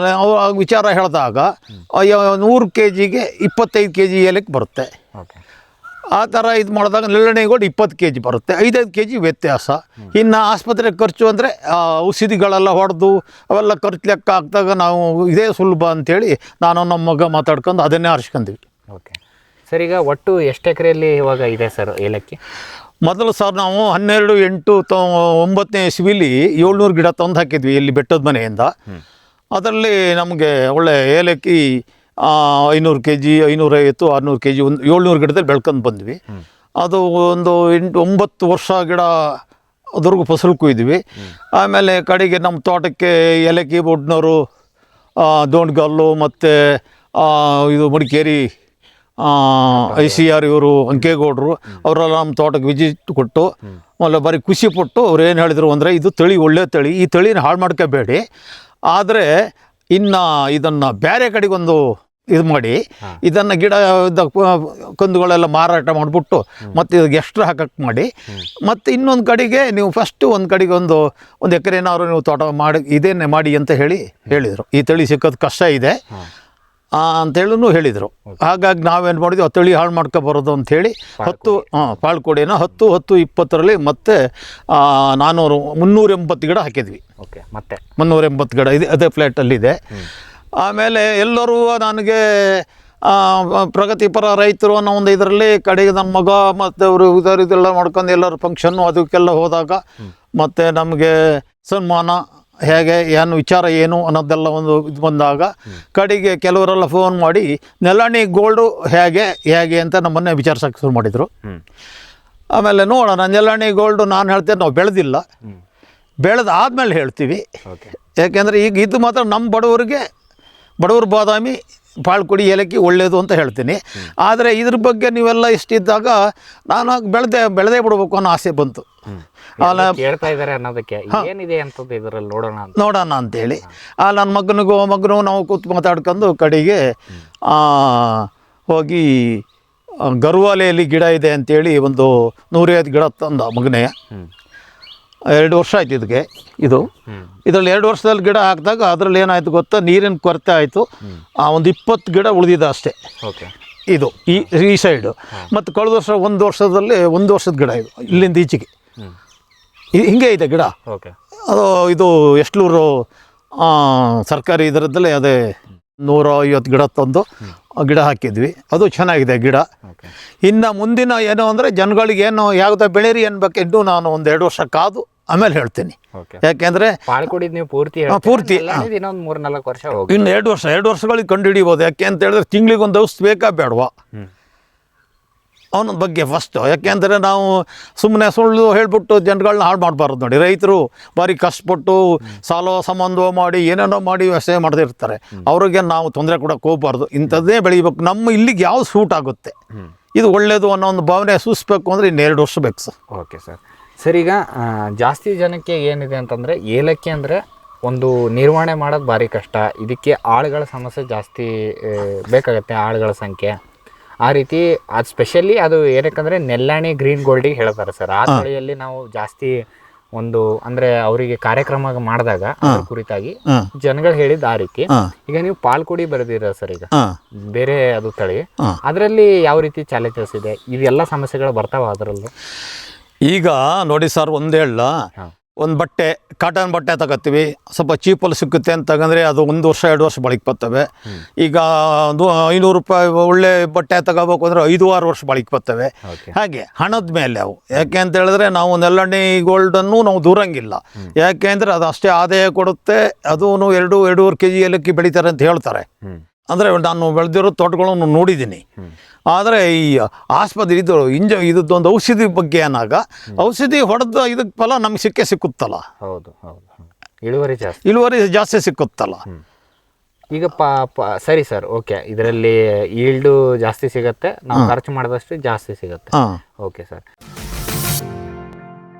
ನಾವು ವಿಚಾರ ಹೇಳಿದಾಗ 100 kgಗೆ 25 kg ಏಲಕ್ಕಿ ಬರುತ್ತೆ. ಆ ಥರ ಇದು ಮಾಡಿದಾಗ ನೆಲ್ಲಣೆಗಳು 20 kg ಬರುತ್ತೆ, 5-5 kg ವ್ಯತ್ಯಾಸ. ಇನ್ನು ಆಸ್ಪತ್ರೆ ಖರ್ಚು ಅಂದರೆ ಔಷಧಿಗಳೆಲ್ಲ ಹೊಡೆದು ಅವೆಲ್ಲ ಖರ್ಚು ಲೆಕ್ಕ ಹಾಕಿದಾಗ ನಾವು ಇದೇ ಸುಲಭ ಅಂಥೇಳಿ ನಾನು ನಮ್ಮ ಮಗ ಮಾತಾಡ್ಕೊಂಡು ಅದನ್ನೇ ಆರಿಸ್ಕೊಂಡ್ವಿ. ಓಕೆ ಸರ್, ಈಗ ಒಟ್ಟು ಎಷ್ಟು ಎಕರೆಯಲ್ಲಿ ಇವಾಗ ಇದೆ ಸರ್ ಏಲಕ್ಕಿ? ಮೊದಲು ಸರ್ ನಾವು 12/8/9 ಇಸ್ವಿಲಿ 700 ಗಿಡ ತಂದು ಹಾಕಿದ್ವಿ ಇಲ್ಲಿ ಬೆಟ್ಟದ ಮನೆಯಿಂದ. ಅದರಲ್ಲಿ ನಮಗೆ ಒಳ್ಳೆ ಏಲಕ್ಕಿ 500 kg, 550, 600 kg, ಒಂದು 700 ಗಿಡದಲ್ಲಿ ಬೆಳ್ಕೊಂಡು ಬಂದ್ವಿ. ಅದು ಒಂದು 8-9 ವರ್ಷ ಗಿಡ ಅದ್ರಿಗೂ ಫಸಲು ಕುಯ್ದ್ವಿ. ಆಮೇಲೆ ಕಡೆಗೆ ನಮ್ಮ ತೋಟಕ್ಕೆ ಏಲಕ್ಕಿ ಬೊಡ್ನವರು, ದೋಣ್ಗಲ್ಲು ಮತ್ತು ಇದು ಮಡಿಕೇರಿ ICR ಇವರು ಅಂಕೇಗೌಡರು ಅವರೆಲ್ಲ ನಮ್ಮ ತೋಟಕ್ಕೆ ವಿಸಿಟ್ ಕೊಟ್ಟು ಆಮೇಲೆ ಬರೀ ಖುಷಿ ಪಟ್ಟು ಅವ್ರು ಏನು ಹೇಳಿದರು ಅಂದರೆ, ಇದು ತಳಿ ಒಳ್ಳೆ ತಳಿ, ಈ ತಳಿನ ಹಾಳು ಮಾಡ್ಕೋಬೇಡಿ, ಆದರೆ ಇನ್ನು ಇದನ್ನು ಬೇರೆ ಕಡೆಗೊಂದು ಇದು ಮಾಡಿ ಇದನ್ನು ಗಿಡ ಕಂದುಗಳೆಲ್ಲ ಮಾರಾಟ ಮಾಡಿಬಿಟ್ಟು ಮತ್ತು ಇದಕ್ಕೆ ಎಕ್ಸ್ಟ್ರಾ ಹಾಕಕ್ಕೆ ಮಾಡಿ, ಮತ್ತು ಇನ್ನೊಂದು ಕಡೆಗೆ ನೀವು ಫಸ್ಟು ಒಂದು ಕಡೆಗೆ ಒಂದು ಎಕರೆನಾದ್ರು ನೀವು ತೋಟ ಮಾಡಿ ಇದೇನೆ ಮಾಡಿ ಅಂತ ಹೇಳಿದರು. ಈ ತಳಿ ಸಿಕ್ಕೋದು ಕಷ್ಟ ಇದೆ ಅಂತೇಳೂ ಹೇಳಿದರು. ಹಾಗಾಗಿ ನಾವೇನು ಮಾಡಿದ್ವಿ, ಆ ತಳಿ ಹಾಳು ಮಾಡ್ಕೊಬರೋದು ಅಂಥೇಳಿ 10 ಪಾಳ್ಕೊಡಿನ 10-10-20ರಲ್ಲಿ ಮತ್ತೆ 380 ಗಿಡ ಹಾಕಿದ್ವಿ. ಓಕೆ, ಮತ್ತೆ 380 ಗಿಡ ಇದೆ, ಅದೇ ಫ್ಲ್ಯಾಟಲ್ಲಿದೆ. ಆಮೇಲೆ ಎಲ್ಲರೂ ನನಗೆ ಪ್ರಗತಿಪರ ರೈತರು ಅನ್ನೋ ಒಂದು ಇದರಲ್ಲಿ ಕಡೆಗೆ ನನ್ನ ಮಗ ಮತ್ತು ಅವರು ಇದೆಲ್ಲ ಮಾಡ್ಕೊಂಡು ಎಲ್ಲರೂ ಫಂಕ್ಷನ್ನು ಅದಕ್ಕೆಲ್ಲ ಹೋದಾಗ ಮತ್ತು ನಮಗೆ ಸನ್ಮಾನ ಹೇಗೆ ಏನು ವಿಚಾರ ಏನು ಅನ್ನೋದೆಲ್ಲ ಒಂದು ಇದು ಬಂದಾಗ ಕಡೆಗೆ ಕೆಲವರೆಲ್ಲ ಫೋನ್ ಮಾಡಿ ನೆಲ್ಲಣಿ ಗೋಲ್ಡು ಹೇಗೆ ಅಂತ ನಮ್ಮನ್ನೇ ವಿಚಾರಿಸೋಕ್ಕೆ ಶುರು ಮಾಡಿದರು. ಆಮೇಲೆ ನೋಡೋಣ, ನೆಲ್ಲಣಿ ಗೋಲ್ಡು ನಾನು ಹೇಳ್ತೇನೆ, ನಾವು ಬೆಳೆದಿಲ್ಲ, ಬೆಳೆದಾದ್ಮೇಲೆ ಹೇಳ್ತೀವಿ. ಯಾಕೆಂದರೆ ಈಗ ಇದು ಮಾತ್ರ ನಮ್ಮ ಬಡವ್ರ ಬಾದಾಮಿ ಪಾಳ್ಕೊಡಿ ಏಲಕ್ಕಿ ಒಳ್ಳೆಯದು ಅಂತ ಹೇಳ್ತೀನಿ. ಆದರೆ ಇದ್ರ ಬಗ್ಗೆ ನೀವೆಲ್ಲ ಇಷ್ಟಿದ್ದಾಗ ನಾನು ಬೆಳೆದೇ ಬಿಡಬೇಕು ಅನ್ನೋ ಆಸೆ ಬಂತು. ಕೇಳ್ತಾ ಇದ್ದಾರೆ ಅನ್ನೋದಕ್ಕೆ ಏನಿದೆ ಅಂತದ್ದು ಇದರಲ್ಲಿ ನೋಡೋಣ ಅಂತೇಳಿ ನನ್ನ ಮಗನಿಗೂ ನಾವು ಕೂತು ಮಾತಾಡ್ಕೊಂಡು ಕಡೆಗೆ ಹೋಗಿ ಗರ್ವಾಲೆಯಲ್ಲಿ ಗಿಡ ಇದೆ ಅಂತೇಳಿ ಒಂದು 150 ಗಿಡ ತಂದ ಮಗನೇ. 2 ವರ್ಷ ಆಯ್ತು ಇದರಲ್ಲಿ 2 ವರ್ಷದಲ್ಲಿ ಗಿಡ ಹಾಕಿದಾಗ ಅದರಲ್ಲಿ ಏನಾಯ್ತು ಗೊತ್ತಾ, ನೀರಿನ ಕೊರತೆ ಆಯಿತು. ಒಂದು 20 ಗಿಡ ಉಳಿದಿದೆ ಅಷ್ಟೇ ಇದು ಈ ಸೈಡು. ಮತ್ತು ಕಳೆದ ವರ್ಷ 1 ವರ್ಷದ ಗಿಡ ಇದು, ಇಲ್ಲಿಂದ ಈಚೆಗೆ ಹಿಂಗೆ ಇದೆ ಗಿಡ. ಅದು ಇದು ಎಸ್ಟ್ಲೂರು ಸರ್ಕಾರಿ ಇದರದ್ದಲ್ಲೇ ಅದೇ 150 ಗಿಡ ತಂದು ಗಿಡ ಹಾಕಿದ್ವಿ. ಅದು ಚೆನ್ನಾಗಿದೆ ಗಿಡ. ಇನ್ನು ಮುಂದಿನ ಏನು ಅಂದರೆ ಜನಗಳಿಗೆ ಏನು ಯಾವುದೋ ಬೆಳೀರಿ ಅನ್ಬೇಕು, ಇನ್ನೂ ನಾನು 1-2 ವರ್ಷ ಕಾದು ಆಮೇಲೆ ಹೇಳ್ತೀನಿ. ಯಾಕೆಂದರೆ ನೀವು ಪೂರ್ತಿ ಇನ್ನೊಂದು 3-4 ವರ್ಷ ಇನ್ನು 2 ವರ್ಷಗಳಿಗೆ ಕಂಡು ಹಿಡಿಬೋದು. ಯಾಕೆ ಅಂತ ಹೇಳಿದ್ರೆ ತಿಂಗಳಿಗೆ ಒಂದು ಔಷಧ ಬೇಕಾ ಬೇಡವಾ ಅವನ ಬಗ್ಗೆ ಫಸ್ಟು. ಯಾಕೆಂದರೆ ನಾವು ಸುಮ್ಮನೆ ಸುಳ್ಳು ಹೇಳ್ಬಿಟ್ಟು ಜನಗಳನ್ನ ಹಾಳು ಮಾಡಬಾರ್ದು. ನೋಡಿ, ರೈತರು ಭಾರಿ ಕಷ್ಟಪಟ್ಟು ಸಾಲ ಸಂಬಂಧ ಮಾಡಿ ಏನೇನೋ ಮಾಡಿ ವ್ಯವಸಾಯ ಮಾಡ್ತಿರ್ತಾರೆ, ಅವ್ರಿಗೆ ನಾವು ತೊಂದರೆ ಕೊಡೋಕೆ ಹೋಗ್ಬಾರ್ದು. ಇಂಥದ್ದೇ ಬೆಳಿಬೇಕು, ನಮ್ಮ ಇಲ್ಲಿಗೆ ಯಾವ್ದು ಸೂಟ್ ಆಗುತ್ತೆ, ಇದು ಒಳ್ಳೆಯದು ಅನ್ನೋ ಒಂದು ಭಾವನೆ ಸೂಚಿಸ್ಬೇಕು ಅಂದರೆ ಇನ್ನು 2 ವರ್ಷ ಬೇಕು ಸರ್. Okay sir. ಈಗ ಜಾಸ್ತಿ ಜನಕ್ಕೆ ಏನಿದೆ ಅಂತಂದರೆ ಏಲಕ್ಕಿ ಅಂದರೆ ಒಂದು ನಿರ್ವಹಣೆ ಮಾಡೋದು ಭಾರಿ ಕಷ್ಟ. ಇದಕ್ಕೆ ಆಳುಗಳ ಸಮಸ್ಯೆ ಜಾಸ್ತಿ ಬೇಕಾಗುತ್ತೆ, ಆಳುಗಳ ಸಂಖ್ಯೆ. ಆ ರೀತಿ ಅದು ಸ್ಪೆಷಲಿ ಅದು ಏನಕ್ಕಂದರೆ ನೆಲ್ಲಾಣಿ ಗ್ರೀನ್ ಗೋಲ್ಡಿಗೆ ಹೇಳ್ತಾರೆ ಸರ್. ಆ ತಳಿಯಲ್ಲಿ ನಾವು ಜಾಸ್ತಿ ಒಂದು ಅಂದರೆ ಅವರಿಗೆ ಕಾರ್ಯಕ್ರಮ ಮಾಡಿದಾಗ ಅದ್ರ ಕುರಿತಾಗಿ ಜನಗಳು ಹೇಳಿದ ಆ ರೀತಿ. ಈಗ ನೀವು ಪಾಲ್ಕುಡಿ ಬರೆದಿರ ಸರ್, ಈಗ ಬೇರೆ ಅದು ತಳಿ, ಅದರಲ್ಲಿ ಯಾವ ರೀತಿ ಚಾಲೆಂಜಸ್ ಇದೆ, ಇವೆಲ್ಲ ಸಮಸ್ಯೆಗಳು ಬರ್ತಾವ ಅದರಲ್ಲೂ? ಈಗ ನೋಡಿ ಸರ್, ಒಂದು ಹೇಳ, ಒಂದು ಬಟ್ಟೆ ಕಾಟನ್ ಬಟ್ಟೆ ತಗೋತೀವಿ, ಸ್ವಲ್ಪ ಚೀಪಲ್ಲಿ ಸಿಕ್ಕುತ್ತೆ ಅಂತ ತಗೊಂಡ್ರೆ ಅದು 1 ವರ್ಷ 2 ವರ್ಷ ಬಾಳಿಕೆ ಬರ್ತವೆ. ಈಗ ಒಂದು 500 ರೂಪಾಯಿ ಒಳ್ಳೆ ಬಟ್ಟೆ ತಗೋಬೇಕು ಅಂದರೆ 5-6 ವರ್ಷ ಬಾಳಿಕೆ ಬರ್ತವೆ. ಹಾಗೆ ಹಣದ ಮೇಲೆ ಅವು. ಯಾಕೆ ಅಂತ ಹೇಳಿದ್ರೆ ನಾವು ನೆಲ್ಲಣ್ಣಿ ಗೋಲ್ಡನ್ನು ನಾವು ದೂರಂಗಿಲ್ಲ. ಯಾಕೆ ಅಂದರೆ ಅದು ಅಷ್ಟೇ ಆದಾಯ ಕೊಡುತ್ತೆ. ಅದು 2-2.5 kg ಏಲಕ್ಕಿ ಬೆಳೀತಾರೆ ಅಂತ ಹೇಳ್ತಾರೆ. ಅಂದರೆ ನಾನು ಬೆಳೆದಿರೋ ತೋಟಗಳನ್ನು ನೋಡಿದ್ದೀನಿ. ಆದರೆ ಈ ಆಸ್ಪತ್ರೆ ಇದೊಂದು ಔಷಧಿ ಬಗ್ಗೆ ಏನಾಗ ಔಷಧಿ ಹೊಡೆದ ಇದಕ್ಕೆ ಫಲ ನಮ್ಗೆ ಸಿಕ್ಕುತ್ತಲ್ಲ. ಹೌದು ಹೌದು, ಇಳುವರಿ ಜಾಸ್ತಿ ಸಿಕ್ಕುತ್ತಲ್ಲ. ಈಗ ಸರಿ ಸರ್, ಓಕೆ, ಇದರಲ್ಲಿ ಈಲ್ಡು ಜಾಸ್ತಿ ಸಿಗುತ್ತೆ, ನಾವು ಖರ್ಚು ಮಾಡಿದಷ್ಟು ಜಾಸ್ತಿ ಸಿಗುತ್ತೆ. Okay sir.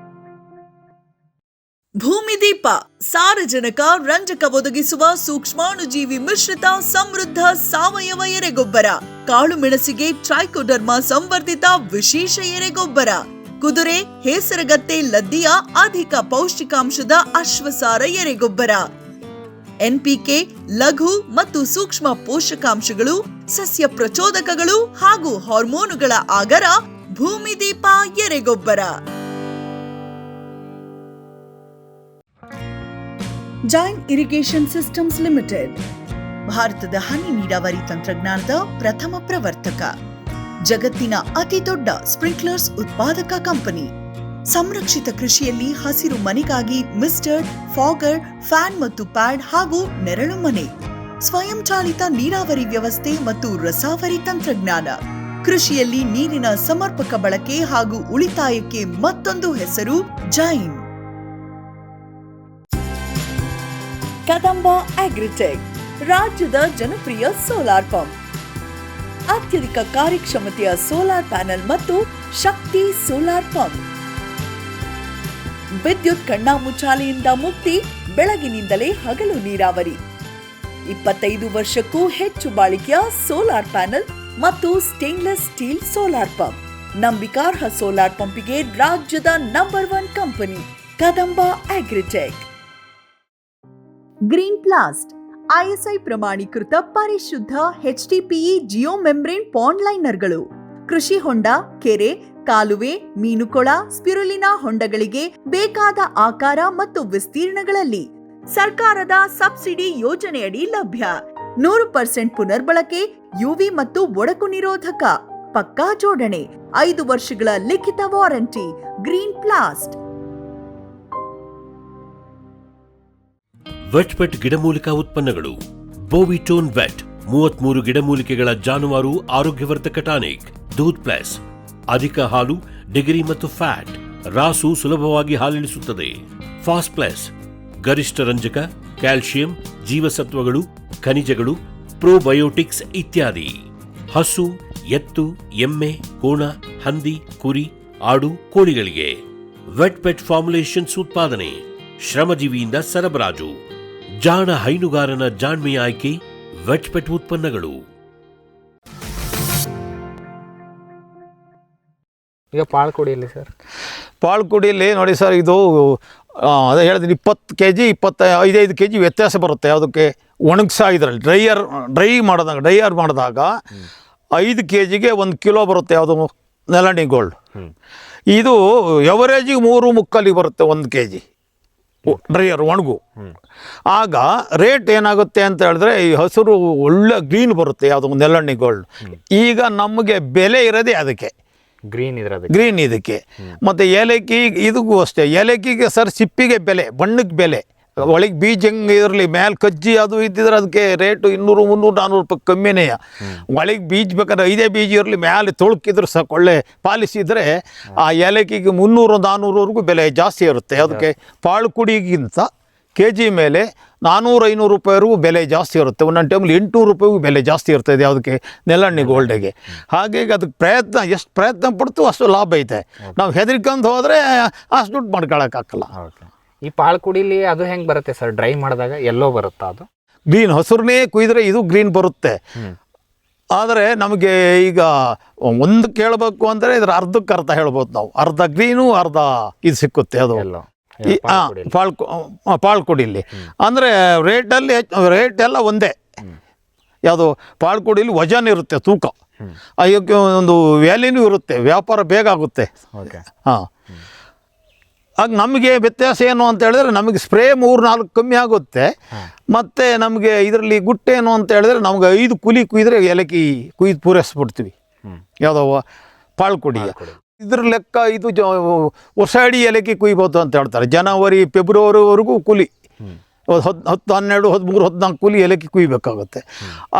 ಭೂಮಿದೀಪ ಸಾರಜನಕ ರಂಜಕ ಒದಗಿಸುವ ಸೂಕ್ಷ್ಮಾಣುಜೀವಿ ಮಿಶ್ರಿತ ಸಮೃದ್ಧ ಸಾವಯವ ಎರೆಗೊಬ್ಬರ. ಕಾಳು ಮೆಣಸಿಗೆ ಟ್ರೈಕೋಡರ್ಮಾ ಸಂವರ್ಧಿತ ವಿಶೇಷ ಎರೆಗೊಬ್ಬರ. ಕುದುರೆ, ಹೇಸರಗತ್ತೆ, ಲದ್ದಿಯ ಅಧಿಕ ಪೌಷ್ಟಿಕಾಂಶದ ಅಶ್ವಸಾರ ಎರೆಗೊಬ್ಬರ. ಎನ್ಪಿಕೆ, ಲಘು ಮತ್ತು ಸೂಕ್ಷ್ಮ ಪೋಷಕಾಂಶಗಳು, ಸಸ್ಯ ಪ್ರಚೋದಕಗಳು ಹಾಗೂ ಹಾರ್ಮೋನುಗಳ ಆಗರ ಭೂಮಿದೀಪ ಎರೆಗೊಬ್ಬರ. ಜೈನ್ ಇರಿಗೇಷನ್ ಸಿಸ್ಟಮ್ಸ್ ಲಿಮಿಟೆಡ್ ಭಾರತದ ಹನಿ ನೀರಾವರಿ ತಂತ್ರಜ್ಞಾನದ ಪ್ರಥಮ ಪ್ರವರ್ತಕ. ಜಗತ್ತಿನ ಅತಿ ದೊಡ್ಡ ಸ್ಪ್ರಿಂಕ್ಲರ್ಸ್ ಉತ್ಪಾದಕ ಕಂಪನಿ. ಸಂರಕ್ಷಿತ ಕೃಷಿಯಲ್ಲಿ ಹಸಿರು ಮನೆಗಾಗಿ ಮಿಸ್ಟರ್, ಫಾಗರ್, ಫ್ಯಾನ್ ಮತ್ತು ಪ್ಯಾಡ್ ಹಾಗೂ ನೆರಳು ಮನೆ. ಸ್ವಯಂ ಚಾಲಿತ ನೀರಾವರಿ ವ್ಯವಸ್ಥೆ ಮತ್ತು ರಸಾವರಿ ತಂತ್ರಜ್ಞಾನ. ಕೃಷಿಯಲ್ಲಿ ನೀರಿನ ಸಮರ್ಪಕ ಬಳಕೆ ಹಾಗೂ ಉಳಿತಾಯಕ್ಕೆ ಮತ್ತೊಂದು ಹೆಸರು ಜೈನ್. ಕದಂಬ ಅಗ್ರಿಟೆಕ್ ರಾಜ್ಯದ ಜನಪ್ರಿಯ ಸೋಲಾರ್ ಪಂಪ್. ಅತ್ಯಧಿಕ ಕಾರ್ಯಕ್ಷಮತೆಯ ಸೋಲಾರ್ ಪ್ಯಾನೆಲ್ ಮತ್ತು ಶಕ್ತಿ ಸೋಲಾರ್ ಪಂಪ್. ವಿದ್ಯುತ್ ಕಣ್ಣಾಮುಚ್ಚಾಲೆಯಿಂದ ಮುಕ್ತಿ, ಬೆಳಗಿನಿಂದಲೇ ಹಗಲು ನೀರಾವರಿ. 25 ವರ್ಷಕ್ಕೂ ಹೆಚ್ಚು ಬಾಳಿಕೆಯ ಸೋಲಾರ್ ಪ್ಯಾನೆಲ್ ಮತ್ತು ಸ್ಟೇನ್ಲೆಸ್ ಸ್ಟೀಲ್ ಸೋಲಾರ್ ಪಂಪ್. ನಂಬಿಕಾರ್ಹ ಸೋಲಾರ್ ಪಂಪಿಗೆ ರಾಜ್ಯದ number 1 company Kadamba Agritech. Green Plast ISI ಪ್ರಮಾಣೀಕೃತ ಪರಿಶುದ್ಧ HDPE ಜಿಯೋ ಮೆಂಬ್ರೇನ್ ಪಾಂಡ್ ಲೈನರ್ಗಳು. ಕೃಷಿ ಹೊಂಡ, ಕೆರೆ, ಕಾಲುವೆ, ಮೀನುಕೊಳ, ಸ್ಪಿರುಲಿನಾ ಹೊಂಡಗಳಿಗೆ ಬೇಕಾದ ಆಕಾರ ಮತ್ತು ವಿಸ್ತೀರ್ಣಗಳಲ್ಲಿ ಸರ್ಕಾರದ ಸಬ್ಸಿಡಿ ಯೋಜನೆಯಡಿ ಲಭ್ಯ. 100% ಪುನರ್ಬಳಕೆ, ಯುವಿ ಮತ್ತು ಒಡಕು ನಿರೋಧಕ, ಪಕ್ಕಾ ಜೋಡಣೆ, 5 ವರ್ಷಗಳ ಲಿಖಿತ ವಾರಂಟಿ. ಗ್ರೀನ್ ಪ್ಲಾಸ್ಟ್. ವೆಟ್ಪೆಟ್ ಗಿಡಮೂಲಿಕಾ ಉತ್ಪನ್ನಗಳು. ಬೋವಿಟೋನ್ ವೆಟ್ 33 ಗಿಡಮೂಲಿಕೆಗಳ ಜಾನುವಾರು ಆರೋಗ್ಯವರ್ಧಕ ಟಾನಿಕ್. ದೂದ್ ಪ್ಲಸ್ ಅಧಿಕ ಹಾಲು, ಡಿಗ್ರಿ ಮತ್ತು ಫ್ಯಾಟ್, ರಾಸು ಸುಲಭವಾಗಿ ಹಾಲಿಳಿಸುತ್ತದೆ. ಫಾಸ್ಟ್ ಪ್ಲಸ್ ಗರಿಷ್ಠ ರಂಜಕ, ಕ್ಯಾಲ್ಸಿಯಂ, ಜೀವಸತ್ವಗಳು, ಖನಿಜಗಳು, ಪ್ರೋಬಯೋಟಿಕ್ಸ್ ಇತ್ಯಾದಿ. ಹಸು, ಎತ್ತು, ಎಮ್ಮೆ, ಕೋಣ, ಹಂದಿ, ಕುರಿ, ಆಡು, ಕೋಳಿಗಳಿಗೆ. ವೆಟ್ಪೆಟ್ ಫಾರ್ಮುಲೇಷನ್ಸ್ ಉತ್ಪಾದನೆ, ಶ್ರಮಜೀವಿಯಿಂದ ಸರಬರಾಜು. ಜಾಣ ಹೈನುಗಾರನ ಜಾಣ್ಮೆಯ ಆಯ್ಕೆ ವೆಟ್ಪೆಟ್ ಉತ್ಪನ್ನಗಳು. ಈಗ ಪಾಳ್ಕೊಡಿಯಲ್ಲಿ ಸರ್, ಪಾಳ್ಕೊಡಿಯಲ್ಲಿ ನೋಡಿ ಸರ್, ಇದು ಅದೇ ಹೇಳಿದ್ರೆ 20 kg 25 kg ವ್ಯತ್ಯಾಸ ಬರುತ್ತೆ. ಯಾವುದಕ್ಕೆ ಒಣಗಿಸ ಇದರಲ್ಲಿ ಡ್ರೈಯರ್ ಮಾಡಿದಾಗ 5 kgಗೆ 1 ಕಿಲೋ ಬರುತ್ತೆ. ಯಾವುದು ನೆಲಣಿ ಗೋಲ್ಡ್. ಇದು ಎವರೇಜಿಗೆ 3.25 ಬರುತ್ತೆ 1 kg ಡ್ರೈಯರ್ ಒಣಗು. ಆಗ ರೇಟ್ ಏನಾಗುತ್ತೆ ಅಂತ ಹೇಳಿದ್ರೆ ಈ ಹಸಿರು ಒಳ್ಳೆ ಗ್ರೀನ್ ಬರುತ್ತೆ ಯಾವುದು ನೆಲಣ್ಣಿ ಗೋಲ್ಡ್. ಈಗ ನಮಗೆ ಬೆಲೆ ಇರೋದೇ ಅದಕ್ಕೆ ಗ್ರೀನ್ ಇದಕ್ಕೆ. ಮತ್ತು ಏಲಕ್ಕಿ ಇದಕ್ಕೂ ಅಷ್ಟೇ. ಏಲಕ್ಕಿಗೆ ಸರ್ ಸಿಪ್ಪಿಗೆ ಬೆಲೆ, ಬಣ್ಣಕ್ಕೆ ಬೆಲೆ. ಒಳಗೆ ಬೀಜ ಹೆಂಗೆ ಇರಲಿ, ಮೇಲೆ ಕಜ್ಜಿ ಅದು ಇದ್ದಿದ್ರೆ ಅದಕ್ಕೆ ರೇಟು 200, 300, 400 ರೂಪಾಯಿ ಕಮ್ಮಿನೇ. ಒಳಗೆ ಬೀಜ ಬೇಕಾದ್ರೆ 5 ಬೀಜ ಇರಲಿ, ಮೇಲೆ ತೊಳ್ಕಿದ್ರೆ ಸಾಕು, ಒಳ್ಳೆ ಪಾಲಿಸಿ ಇದ್ದರೆ ಆ ಏಲಕ್ಕಿಗೆ 300, 400ವರೆಗೂ ಬೆಲೆ ಜಾಸ್ತಿ ಇರುತ್ತೆ. ಅದಕ್ಕೆ ಪಾಳ್ಕುಡಿಗಿಂತ kg ಮೇಲೆ 400, 500 ರೂಪಾಯಿವರೆಗೂ ಬೆಲೆ ಜಾಸ್ತಿ ಇರುತ್ತೆ. ಒಂದೊಂದು ಟೈಮಲ್ಲಿ 800 ರೂಪಾಯಿಗೂ ಬೆಲೆ ಜಾಸ್ತಿ ಇರ್ತದೆ ಯಾವುದಕ್ಕೆ ನೆಲಣ್ಣಿ ಗೋಲ್ಡಿಗೆ. ಹಾಗಾಗಿ ಅದಕ್ಕೆ ಎಷ್ಟು ಪ್ರಯತ್ನ ಪಡ್ತು ಅಷ್ಟು ಲಾಭ ಐತೆ. ನಾವು ಹೆದರ್ಕೊಂಡು ಹೋದರೆ ಅಷ್ಟು ದುಡ್ಡು ಮಾಡ್ಕೊಳಕ್ಕಾಗಲ್ಲ. ಈ ಪಾಳ್ಕುಡಿಲಿ ಅದು ಹೆಂಗೆ ಬರುತ್ತೆ ಸರ್? ಡ್ರೈ ಮಾಡಿದಾಗ ಎಲ್ಲೋ ಬರುತ್ತಾ ಅದು? ಗ್ರೀನ್ ಹಸುರನ್ನೇ ಕುಯ್ದರೆ ಇದು ಗ್ರೀನ್ ಬರುತ್ತೆ. ಆದರೆ ನಮಗೆ ಈಗ ಒಂದು ಕೇಳಬೇಕು ಅಂದರೆ ಇದರ ಅರ್ಧಕ್ಕೆ ಅರ್ಧ ಹೇಳ್ಬೋದು ನಾವು. ಅರ್ಧ ಗ್ರೀನು ಅರ್ಧ ಇದು ಸಿಕ್ಕುತ್ತೆ ಅದು ಎಲ್ಲೋ ಪಾಳ್ಕುಡಿಲಿ. ಅಂದರೆ ರೇಟ್ ಎಲ್ಲ ಒಂದೇ. ಯಾವುದು ಪಾಳ್ಕುಡಿಲಿ ವಜನ್ ಇರುತ್ತೆ, ತೂಕ, ಅದಕ್ಕೆ ಒಂದು ವ್ಯಾಲ್ಯೂನೂ ಇರುತ್ತೆ, ವ್ಯಾಪಾರ ಬೇಗ ಆಗುತ್ತೆ. ಹಾಂ, ಆಗ ನಮಗೆ ವ್ಯತ್ಯಾಸ ಏನು ಅಂತ ಹೇಳಿದ್ರೆ ನಮಗೆ ಸ್ಪ್ರೇ 3-4 ಕಮ್ಮಿ ಆಗುತ್ತೆ. ಮತ್ತು ನಮಗೆ ಇದರಲ್ಲಿ ಗುಟ್ಟೇನು ಅಂತ ಹೇಳಿದ್ರೆ ನಮ್ಗೆ 5 ಕುಲಿ ಕುಯ್ದರೆ ಏಲಕ್ಕಿ ಕುಯ್ದು ಪೂರೈಸ್ಬಿಡ್ತೀವಿ. ಯಾವುದವ ಪಾಳ್ಕುಡಿ ಇದ್ರ ಲೆಕ್ಕ ಇದು ವರ್ಷ ಇಡೀ ಏಲಕ್ಕಿ ಕುಯ್ಬೋದು ಅಂತ ಹೇಳ್ತಾರೆ. ಜನವರಿ ಫೆಬ್ರವರಿವರೆಗೂ ಕುಲಿ 10, 12, 13, 14 ಕೂಲಿ ಏಲಕ್ಕಿ ಕುಯ್ಬೇಕಾಗುತ್ತೆ.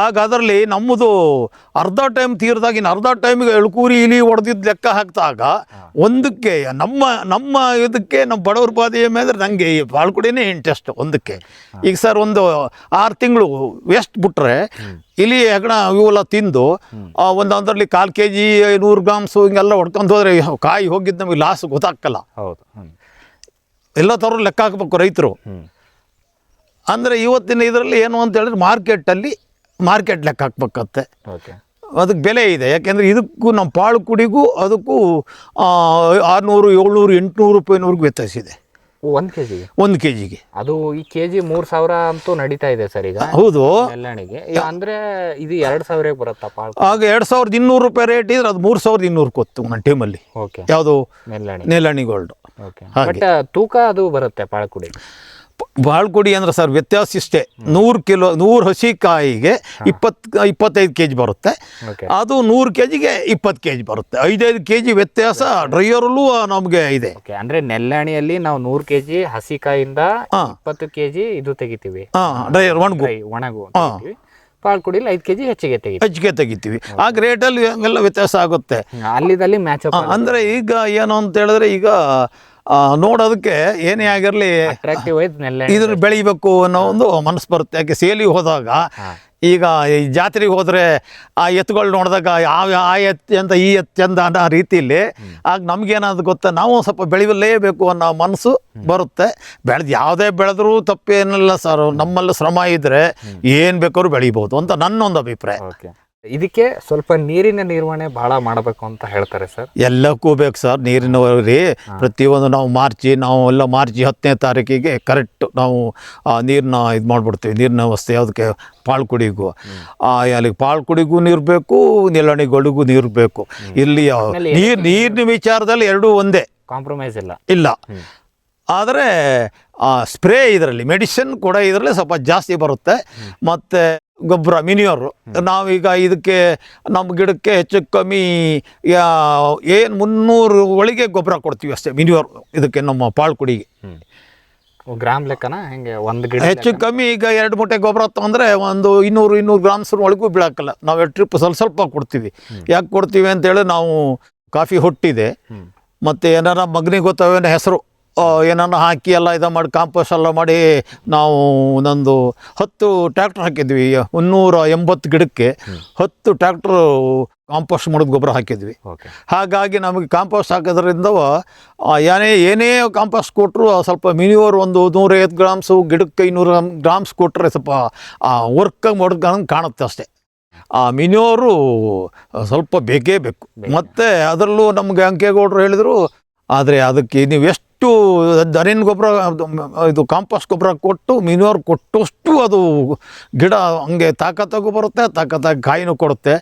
ಆಗ ಅದರಲ್ಲಿ ನಮ್ಮದು ಅರ್ಧ ಟೈಮ್ ತೀರಿದಾಗ ಇನ್ನು ಅರ್ಧ ಟೈಮಿಗೆ ಎಳ್ಕೂರಿ ಇಲಿ ಹೊಡೆದಿದ್ದು ಲೆಕ್ಕ ಹಾಕಿದಾಗ ಒಂದಕ್ಕೆ ನಮ್ಮ ಇದಕ್ಕೆ ನಮ್ಮ ಬಡವ್ರ ಬಾದಿಯ ಮೇಲೆ ನನಗೆ ಈ ಪಾಳ್ಕುಡಿನೇ ಇಂಟ್ರೆಸ್ಟ್ ಒಂದಕ್ಕೆ. ಈಗ ಸರ್ ಒಂದು 6 ತಿಂಗಳು ವೇಸ್ಟ್ ಬಿಟ್ರೆ ಇಲಿ ಹೆಗ್ಣ ಇವೆಲ್ಲ ತಿಂದು ಒಂದೊಂದರಲ್ಲಿ 1/4 kg 100 ಗ್ರಾಮ್ಸು ಹಿಂಗೆಲ್ಲ ಹೊಡ್ಕೊಂಡು ಹೋದರೆ ಕಾಯಿ ಹೋಗಿದ್ದು ನಮಗೆ ಲಾಸ್ ಗೊತ್ತಾಗ್ತಲ್ಲ. ಹೌದು, ಎಲ್ಲ ಥರ ಲೆಕ್ಕ ಹಾಕಬೇಕು ರೈತರು. ಅಂದರೆ ಇವತ್ತಿನ ಇದರಲ್ಲಿ ಏನು ಅಂತ ಹೇಳಿದ್ರೆ ಮಾರ್ಕೆಟ್ ಲೆಕ್ಕ ಹಾಕ್ಬೇಕತ್ತೆ. ಅದಕ್ಕೆ ಬೆಲೆ ಇದೆ. ಯಾಕೆಂದರೆ ಇದಕ್ಕೂ ನಮ್ಮ ಪಾಳ್ಕುಡಿಗೂ ಅದಕ್ಕೂ 600, 700, 800 ರೂಪಾಯಿನವರೆಗೂ ವ್ಯತ್ಯಾಸ ಇದೆ 1 kg. 1 kg. ಅದು ಈ kg 3000 ಅಂತೂ ನಡೀತಾ ಇದೆ ಸರ್ ಈಗ. ಹೌದು, ನೆಲ್ಲಣಿಗೆ. ಅಂದರೆ ಇದು 2000 ಬರುತ್ತಾ ಪಾಳ್ಕುಡಿ? ಆಗ 2200 ರೂಪಾಯಿ ರೇಟ್ ಇದ್ರೆ ಅದು 3200 ಕೊತ್ತು ನನ್ನ ಟೈಮಲ್ಲಿ. ಯಾವುದು ನೆಲ್ಲಣಿ ಗೋಲ್ಡ್. ಬಟ್ ತೂಕ ಅದು ಬರುತ್ತೆ ಪಾಳ್ಕುಡಿ. ಪಾಳ್ಕುಡಿ ಅಂದ್ರೆ ಸರ್ ವ್ಯತ್ಯಾಸ ಇಷ್ಟೇ, 100 ಹಸಿ ಕಾಯಿಗೆ 25 kg ಬರುತ್ತೆ. ಅದು 100 kgಗೆ 20 kg ಬರುತ್ತೆ. 5 kg ವ್ಯತ್ಯಾಸ ಡ್ರೈಯರಲ್ಲೂ ನಮಗೆ ಇದೆ. ಅಂದ್ರೆ ನೆಲ್ಲಣಿಯಲ್ಲಿ ನಾವು 100 kg ಹಸಿಕಾಯಿಂದ 20 kg ಇದು ತೆಗಿತೀವಿ, ಡ್ರೈಯರ್ ಒಣಗು. ಪಾಳ್ಕುಡಿಲಿ 5 kg ಹೆಚ್ಚಿಗೆ ತೆಗಿತೀವಿ. ಆಗ ರೇಟಲ್ಲಿ ಹಂಗೆಲ್ಲ ವ್ಯತ್ಯಾಸ ಆಗುತ್ತೆ. ಅಲ್ಲಿದಲ್ಲಿ ಮ್ಯಾಚ್ ಅಪ್. ಅಂದರೆ ಈಗ ಏನು ಅಂತ ಹೇಳಿದ್ರೆ ಈಗ ನೋಡೋದಕ್ಕೆ ಏನೇ ಆಗಿರಲಿ ಇದ್ರ ಬೆಳಿಬೇಕು ಅನ್ನೋ ಒಂದು ಮನಸ್ಸು ಬರುತ್ತೆ. ಯಾಕೆ ಸೇಲಿಗೆ ಹೋದಾಗ ಈಗ ಈ ಜಾತ್ರೆಗೆ ಹೋದರೆ ಆ ಎತ್ತುಗಳು ನೋಡಿದಾಗ ಆ ಎತ್ತು ಅಂತ ಈ ಎತ್ತು ಚಂದ ಅನ್ನೋ ರೀತಿಯಲ್ಲಿ ಆಗ ನಮಗೇನಾದ್ರು ಗೊತ್ತಾ, ನಾವು ಸ್ವಲ್ಪ ಬೆಳೆಯಲೇಬೇಕು ಅನ್ನೋ ಮನಸ್ಸು ಬರುತ್ತೆ. ಯಾವುದೇ ಬೆಳೆದ್ರೂ ತಪ್ಪೇನಿಲ್ಲ ಸರ್, ನಮ್ಮಲ್ಲಿ ಶ್ರಮ ಇದ್ದರೆ ಏನು ಬೇಕಾದ್ರೂ ಬೆಳಿಬೋದು ಅಂತ ನನ್ನೊಂದು ಅಭಿಪ್ರಾಯ. ಇದಕ್ಕೆ ಸ್ವಲ್ಪ ನೀರಿನ ನಿರ್ವಹಣೆ ಭಾಳ ಮಾಡಬೇಕು ಅಂತ ಹೇಳ್ತಾರೆ ಸರ್. ಎಲ್ಲಕ್ಕೂ ಬೇಕು ಸರ್ ನೀರಿನ ಪ್ರತಿಯೊಂದು. ನಾವು ಮಾರ್ಚ್ 10ನೇ ತಾರೀಕಿಗೆ ಕರೆಕ್ಟ್ ನಾವು ನೀರನ್ನ ಇದು ಮಾಡಿಬಿಡ್ತೀವಿ. ನೀರಿನ ವ್ಯವಸ್ಥೆ ಯಾವುದಕ್ಕೆ ಪಾಳ್ಕುಡಿಗೂ, ಅಲ್ಲಿಗೆ ಪಾಳ್ಕುಡಿಗೂ ನೀರು ಬೇಕು, ನೆಲ್ಲಣಿಗಳಿಗೂ ನೀರು ಬೇಕು. ಇಲ್ಲಿ ನೀರಿನ ವಿಚಾರದಲ್ಲಿ ಎರಡೂ ಒಂದೇ, ಕಾಂಪ್ರಮೈಸ್ ಇಲ್ಲ. ಆದರೆ ಸ್ಪ್ರೇ ಇದರಲ್ಲಿ ಮೆಡಿಸಿನ್ ಕೂಡ ಇದರಲ್ಲಿ ಸ್ವಲ್ಪ ಜಾಸ್ತಿ ಬರುತ್ತೆ. ಮತ್ತು ಗೊಬ್ಬರ ಮಿನಿಯೋರು ನಾವೀಗ ಇದಕ್ಕೆ ನಮ್ಮ ಗಿಡಕ್ಕೆ ಹೆಚ್ಚು ಕಮ್ಮಿ 300 ಒಳಗೆ ಗೊಬ್ಬರ ಕೊಡ್ತೀವಿ ಅಷ್ಟೇ ಮಿನಿಯೋರು ಇದಕ್ಕೆ ನಮ್ಮ ಪಾಳ್ಕುಡಿಗೆ. ಗ್ರಾಮ್ ಲೆಕ್ಕನ ಹೆಂಗೆ ಒಂದು ಗಿಡ ಹೆಚ್ಚು ಕಮ್ಮಿ ಈಗ 2 ಮೂಟೆ ಗೊಬ್ಬರ ತೊಗೊಂಡ್ರೆ ಒಂದು 200 ಗ್ರಾಮ್ಸ್ ಒಳಗೂ ಬೀಳಾಕಲ್ಲ. ನಾವು 2 ಟ್ರಿಪ್ ಸ್ವಲ್ಪ ಕೊಡ್ತೀವಿ. ಯಾಕೆ ಕೊಡ್ತೀವಿ ಅಂತೇಳಿ ನಾವು ಕಾಫಿ ಹೊಟ್ಟಿದೆ ಮತ್ತು ಏನಾರ ಮಗನಿಗೆ ಗೊತ್ತವೇನೋ ಹೆಸರು ಏನಾರ ಹಾಕಿ ಎಲ್ಲ ಇದು ಮಾಡಿ ಕಾಂಪೋಸ್ಟ್ ಎಲ್ಲ ಮಾಡಿ ನಾವು ಒಂದೊಂದು 10 ಟ್ರ್ಯಾಕ್ಟರ್ ಹಾಕಿದ್ವಿ. 380 ಗಿಡಕ್ಕೆ 10 ಟ್ರ್ಯಾಕ್ಟ್ರು ಕಾಂಪೋಸ್ಟ್ ಮಾಡೋದು ಗೊಬ್ಬರ ಹಾಕಿದ್ವಿ. ಹಾಗಾಗಿ ನಮಗೆ ಕಾಂಪೋಸ್ಟ್ ಹಾಕೋದ್ರಿಂದ ಏನೇ ಕಾಂಪೋಸ್ಟ್ ಕೊಟ್ಟರು ಸ್ವಲ್ಪ ಮಿನಿವರ್ ಒಂದು 150 ಗ್ರಾಮ್ಸು ಗಿಡಕ್ಕೆ 200 ಗ್ರಾಮ್ಸ್ ಕೊಟ್ಟರೆ ಸ್ವಲ್ಪ ವರ್ಕಾಗಿ ಮಾಡೋದು ಕಾಣುತ್ತೆ ಅಷ್ಟೇ. ಆ ಮಿನಿಯೋರು ಸ್ವಲ್ಪ ಬೇಕೇ ಬೇಕು. ಮತ್ತು ಅದರಲ್ಲೂ ನಮಗೆ ಅಂಕೇಗೌಡರು ಹೇಳಿದರು, ಆದರೆ ಅದಕ್ಕೆ ನೀವು ಎಷ್ಟು ದನಿನ ಗೊಬ್ಬರ ಇದು ಕಾಂಪೋಸ್ಟ್ ಗೊಬ್ಬರ ಕೊಟ್ಟು ಮಿನಿಯೋರ್ ಕೊಟ್ಟಷ್ಟು ಅದು ಗಿಡ ಹಂಗೆ ತಾಕತ್ತಾಗೂ ಬರುತ್ತೆ, ತಾಕತ್ತಾಗಿ ಕಾಯಿನೂ ಕೊಡುತ್ತೆ.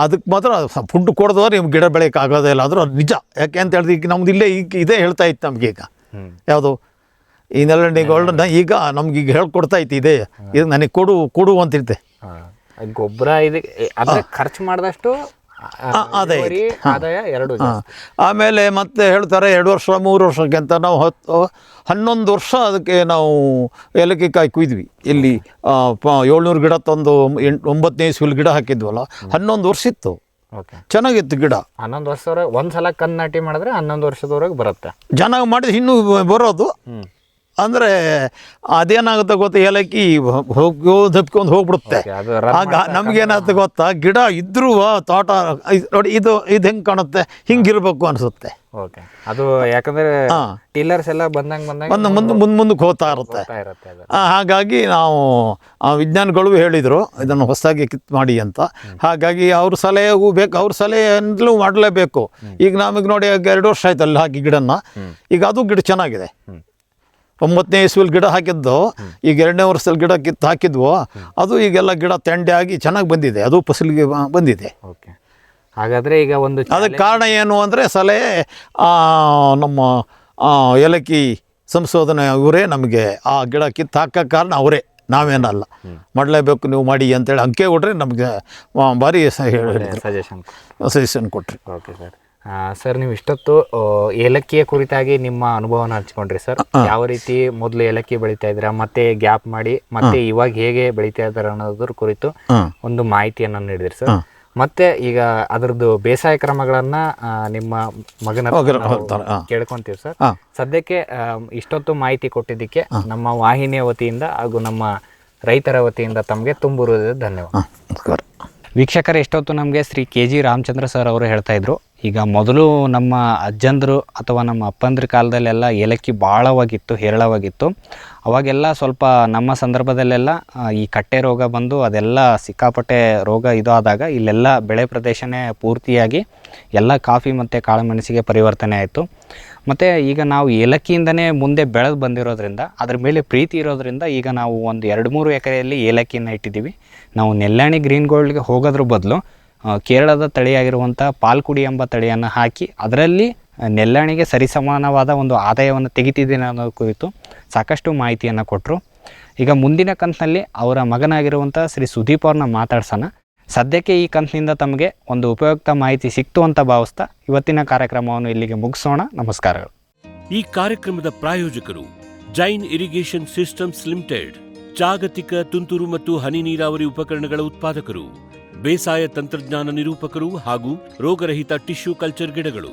ಅದಕ್ಕೆ ಮಾತ್ರ ಫುಡ್ ಕೊಡೋದ್ರೆ ನಿಮ್ಗೆ ಗಿಡ ಬೆಳೆಯೋಕೆ ಆಗೋದೇ ಇಲ್ಲ. ಆದರೂ ಅದು ನಿಜ. ಯಾಕೆ ಅಂತ ಹೇಳಿದ್ರೆ ಈಗ ನಮ್ದು ಇಲ್ಲೇ ಇದೇ ಹೇಳ್ತಾ ಇತ್ತು ನಮಗೆ. ಈಗ ಯಾವುದು ಈ ನೆಲ್ಲಣಿ ಗೋಲ್ಡ್ ಈಗ ನಮ್ಗೆ ಈಗ ಹೇಳ್ಕೊಡ್ತಾ ಇತ್ತು ಇದೇ, ಇದು ನನಗೆ ಕೊಡು ಅಂತಿರ್ತೆ. ಗೊಬ್ಬರ ಇದಕ್ಕೆ ಖರ್ಚು ಮಾಡಿದಷ್ಟು ಆದಾಯ ಎರಡು. ಆಮೇಲೆ ಮತ್ತೆ ಹೇಳ್ತಾರೆ 2 ವರ್ಷ 3 ವರ್ಷಕ್ಕೆ ಅಂತ ನಾವು 11 ವರ್ಷ ಅದಕ್ಕೆ ನಾವು ಏಲಕ್ಕಿ ಕಾಯಿ ಕುಯ್ದ್ವಿ. ಇಲ್ಲಿ 700 ಗಿಡ ತಂದು 9ನೇ ಇಸ್ವಿಲಿ ಗಿಡ ಹಾಕಿದ್ವಲ್ಲ, 11 ವರ್ಷ ಇತ್ತು. ಚೆನ್ನಾಗಿತ್ತು ಗಿಡ. 11 ವರ್ಷದವರೆಗೆ ಒಂದ್ಸಲ ಕಣ್ಣು ನಾಟಿ ಮಾಡಿದ್ರೆ 11 ವರ್ಷದವರೆಗೆ ಬರುತ್ತೆ. ಚೆನ್ನಾಗಿ ಮಾಡಿದ್ರೆ ಇನ್ನೂ ಬರೋದು. ಅಂದರೆ ಅದೇನಾಗುತ್ತೆ ಗೊತ್ತಾ, ಏಲಕ್ಕಿ ದಪ್ಕೊಂಡು ಹೋಗ್ಬಿಡುತ್ತೆ. Okay, ಅದು run ಆಗ ನಮಗೇನಾಗುತ್ತೆ ಗೊತ್ತಾ, ಗಿಡ ಇದ್ರೂ ತೋಟ ನೋಡಿ ಇದು ಹೆಂಗೆ ಕಾಣುತ್ತೆ, ಹಿಂಗಿರ್ಬೇಕು ಅನಿಸುತ್ತೆ. ಓಕೆ, ಅದು ಯಾಕಂದ್ರೆ ಹಾಂ, ಟಿಲ್ಲರ್ಸ್ ಎಲ್ಲ ಬಂದಂಗೆ ಮುಂದಕ್ಕೆ ಹೋಗ್ತಾ ಇರುತ್ತೆ. ಇರುತ್ತೆ ಅದು. ಹಾಗಾಗಿ ನಾವು ವಿಜ್ಞಾನಿಗಳು ಹೇಳಿದರು ಇದನ್ನು ಹೊಸದಾಗಿ ಕಿತ್ತು ಮಾಡಿ ಅಂತ. ಹಾಗಾಗಿ ಅವ್ರ ಸಲಹೆಗೂ ಬೇಕು, ಅವ್ರ ಸಲಹೆಯಿಂದಲೂ ಮಾಡಲೇಬೇಕು. ಈಗ ನಮಗೆ ನೋಡಿ 2 ವರ್ಷ ಆಯ್ತು ಅಲ್ಲಿ ಹಾಕಿ ಗಿಡನ. ಈಗ ಅದು ಗಿಡ ಚೆನ್ನಾಗಿದೆ. 9ನೇ ಇಸ್ವಿಲಿ ಗಿಡ ಹಾಕಿದ್ದು, ಈಗ 2ನೇ ವರ್ಷದಲ್ಲಿ ಗಿಡ ಕಿತ್ತು ಹಾಕಿದ್ವು, ಅದು ಈಗೆಲ್ಲ ಗಿಡ ತೆಂಡೆ ಆಗಿ ಚೆನ್ನಾಗಿ ಬಂದಿದೆ, ಅದು ಫಸಲಿಗೆ ಬಂದಿದೆ. ಓಕೆ, ಹಾಗಾದ್ರೆ ಈಗ ಒಂದು ಅದಕ್ಕೆ ಕಾರಣ ಏನು ಅಂದರೆ ಸಲಹೆ ನಮ್ಮ ಏಲಕ್ಕಿ ಸಂಶೋಧನೆ ಇವರೇ ನಮಗೆ ಆ ಗಿಡ ಕಿತ್ತು ಹಾಕೋ ಕಾರಣ ಅವರೇ, ನಾವೇನಲ್ಲ. ಮಾಡಲೇಬೇಕು ನೀವು ಮಾಡಿ ಅಂತೇಳಿ ಅಂಕೆ ಕೊಟ್ರೆ ನಮಗೆ ಭಾರಿ ಸಜೆಷನ್ ಕೊಟ್ರಿ. Okay sir. ಸರ್, ನೀವು ಇಷ್ಟೊತ್ತು ಏಲಕ್ಕಿಯ ಕುರಿತಾಗಿ ನಿಮ್ಮ ಅನುಭವನ ಹಂಚ್ಕೊಂಡ್ರಿ ಸರ್. ಯಾವ ರೀತಿ ಮೊದಲು ಏಲಕ್ಕಿ ಬೆಳೀತಾ ಇದ್ದೀರಾ, ಮತ್ತೆ ಗ್ಯಾಪ್ ಮಾಡಿ ಮತ್ತೆ ಇವಾಗ ಹೇಗೆ ಬೆಳೀತಾ ಇದ್ದಾರೆ ಅನ್ನೋದ್ರ ಕುರಿತು ಒಂದು ಮಾಹಿತಿಯನ್ನು ನೀಡಿದ್ರಿ ಸರ್. ಮತ್ತೆ ಈಗ ಅದರದ್ದು ಬೇಸಾಯ ಕ್ರಮಗಳನ್ನ ನಿಮ್ಮ ಮಗನ ಕೇಳ್ಕೊಂತೀವಿ ಸರ್. ಸದ್ಯಕ್ಕೆ ಇಷ್ಟೊತ್ತು ಮಾಹಿತಿ ಕೊಟ್ಟಿದ್ದಕ್ಕೆ ನಮ್ಮ ವಾಹಿನಿಯ ವತಿಯಿಂದ ಹಾಗೂ ನಮ್ಮ ರೈತರ ವತಿಯಿಂದ ತಮಗೆ ತುಂಬ ಧನ್ಯವಾದ. ವೀಕ್ಷಕರೇ, ಇಷ್ಟೊತ್ತು ನಮಗೆ ಶ್ರೀ KG ರಾಮಚಂದ್ರ ಸರ್ ಅವರು ಹೇಳ್ತಾ ಇದ್ರು, ಈಗ ಮೊದಲು ನಮ್ಮ ಅಜ್ಜಂದರು ಅಥವಾ ನಮ್ಮ ಅಪ್ಪಂದ್ರ ಕಾಲದಲ್ಲೆಲ್ಲ ಏಲಕ್ಕಿ ಭಾಳವಾಗಿತ್ತು, ಹೇರಳವಾಗಿತ್ತು. ಅವಾಗೆಲ್ಲ ಸ್ವಲ್ಪ ನಮ್ಮ ಸಂದರ್ಭದಲ್ಲೆಲ್ಲ ಈ ಕಟ್ಟೆ ರೋಗ ಬಂದು ಅದೆಲ್ಲ ಸಿಕ್ಕಾಪಟ್ಟೆ ರೋಗ ಇದು ಆದಾಗ ಇಲ್ಲೆಲ್ಲ ಬೆಳೆ ಪ್ರದೇಶನೇ ಪೂರ್ತಿಯಾಗಿ ಎಲ್ಲ ಕಾಫಿ ಮತ್ತು ಕಾಳುಮೆಣಸಿಗೆ ಪರಿವರ್ತನೆ ಆಯಿತು. ಮತ್ತು ಈಗ ನಾವು ಏಲಕ್ಕಿಯಿಂದನೇ ಮುಂದೆ ಬೆಳೆದು ಬಂದಿರೋದ್ರಿಂದ ಅದ್ರ ಮೇಲೆ ಪ್ರೀತಿ ಇರೋದ್ರಿಂದ ಈಗ ನಾವು ಒಂದು 2-3 ಎಕರೆಯಲ್ಲಿ ಏಲಕ್ಕಿಯನ್ನು ಇಟ್ಟಿದ್ದೀವಿ. ನಾವು ನೆಲ್ಯಾಣಿ ಗ್ರೀನ್ ಗೋಲ್ಡ್ಗೆ ಹೋಗೋದ್ರ ಬದಲು ಕೇರಳದ ತಳಿಯಾಗಿರುವಂಥ ಪಾಲ್ಕುಡಿ ಎಂಬ ತಳಿಯನ್ನು ಹಾಕಿ ಅದರಲ್ಲಿ ನೆಲ್ಯಾಣಿಗೆ ಸರಿಸಮಾನವಾದ ಒಂದು ಆದಾಯವನ್ನು ತೆಗಿತಿದ್ದೀನಿ ಅನ್ನೋ ಕುರಿತು ಸಾಕಷ್ಟು ಮಾಹಿತಿಯನ್ನು ಕೊಟ್ಟರು. ಈಗ ಮುಂದಿನ ಕಂತಿನಲ್ಲಿ ಅವರ ಮಗನಾಗಿರುವಂಥ ಶ್ರೀ ಸುದೀಪ್ ಅವ್ರನ್ನ ಮಾತಾಡ್ಸೋಣ. ಸದ್ಯಕ್ಕೆ ಈ ಕಂತಿನಿಂದ ತಮಗೆ ಒಂದು ಉಪಯುಕ್ತ ಮಾಹಿತಿ ಸಿಕ್ತು ಅಂತ ಭಾವಿಸ್ತಾ ಇವತ್ತಿನ ಕಾರ್ಯಕ್ರಮವನ್ನು ಇಲ್ಲಿಗೆ ಮುಗಿಸೋಣ. ನಮಸ್ಕಾರಗಳು. ಈ ಕಾರ್ಯಕ್ರಮದ ಪ್ರಾಯೋಜಕರು ಜೈನ್ ಇರಿಗೇಷನ್ ಸಿಸ್ಟಮ್ಸ್ ಲಿಮಿಟೆಡ್, ಜಾಗತಿಕ ತುಂತುರು ಮತ್ತು ಹನಿ ನೀರಾವರಿ ಉಪಕರಣಗಳ ಉತ್ಪಾದಕರು, ಬೇಸಾಯ ತಂತ್ರಜ್ಞಾನ ನಿರೂಪಕರು ಹಾಗೂ ರೋಗರಹಿತ ಟಿಶ್ಯೂ ಕಲ್ಚರ್ ಗಿಡಗಳು.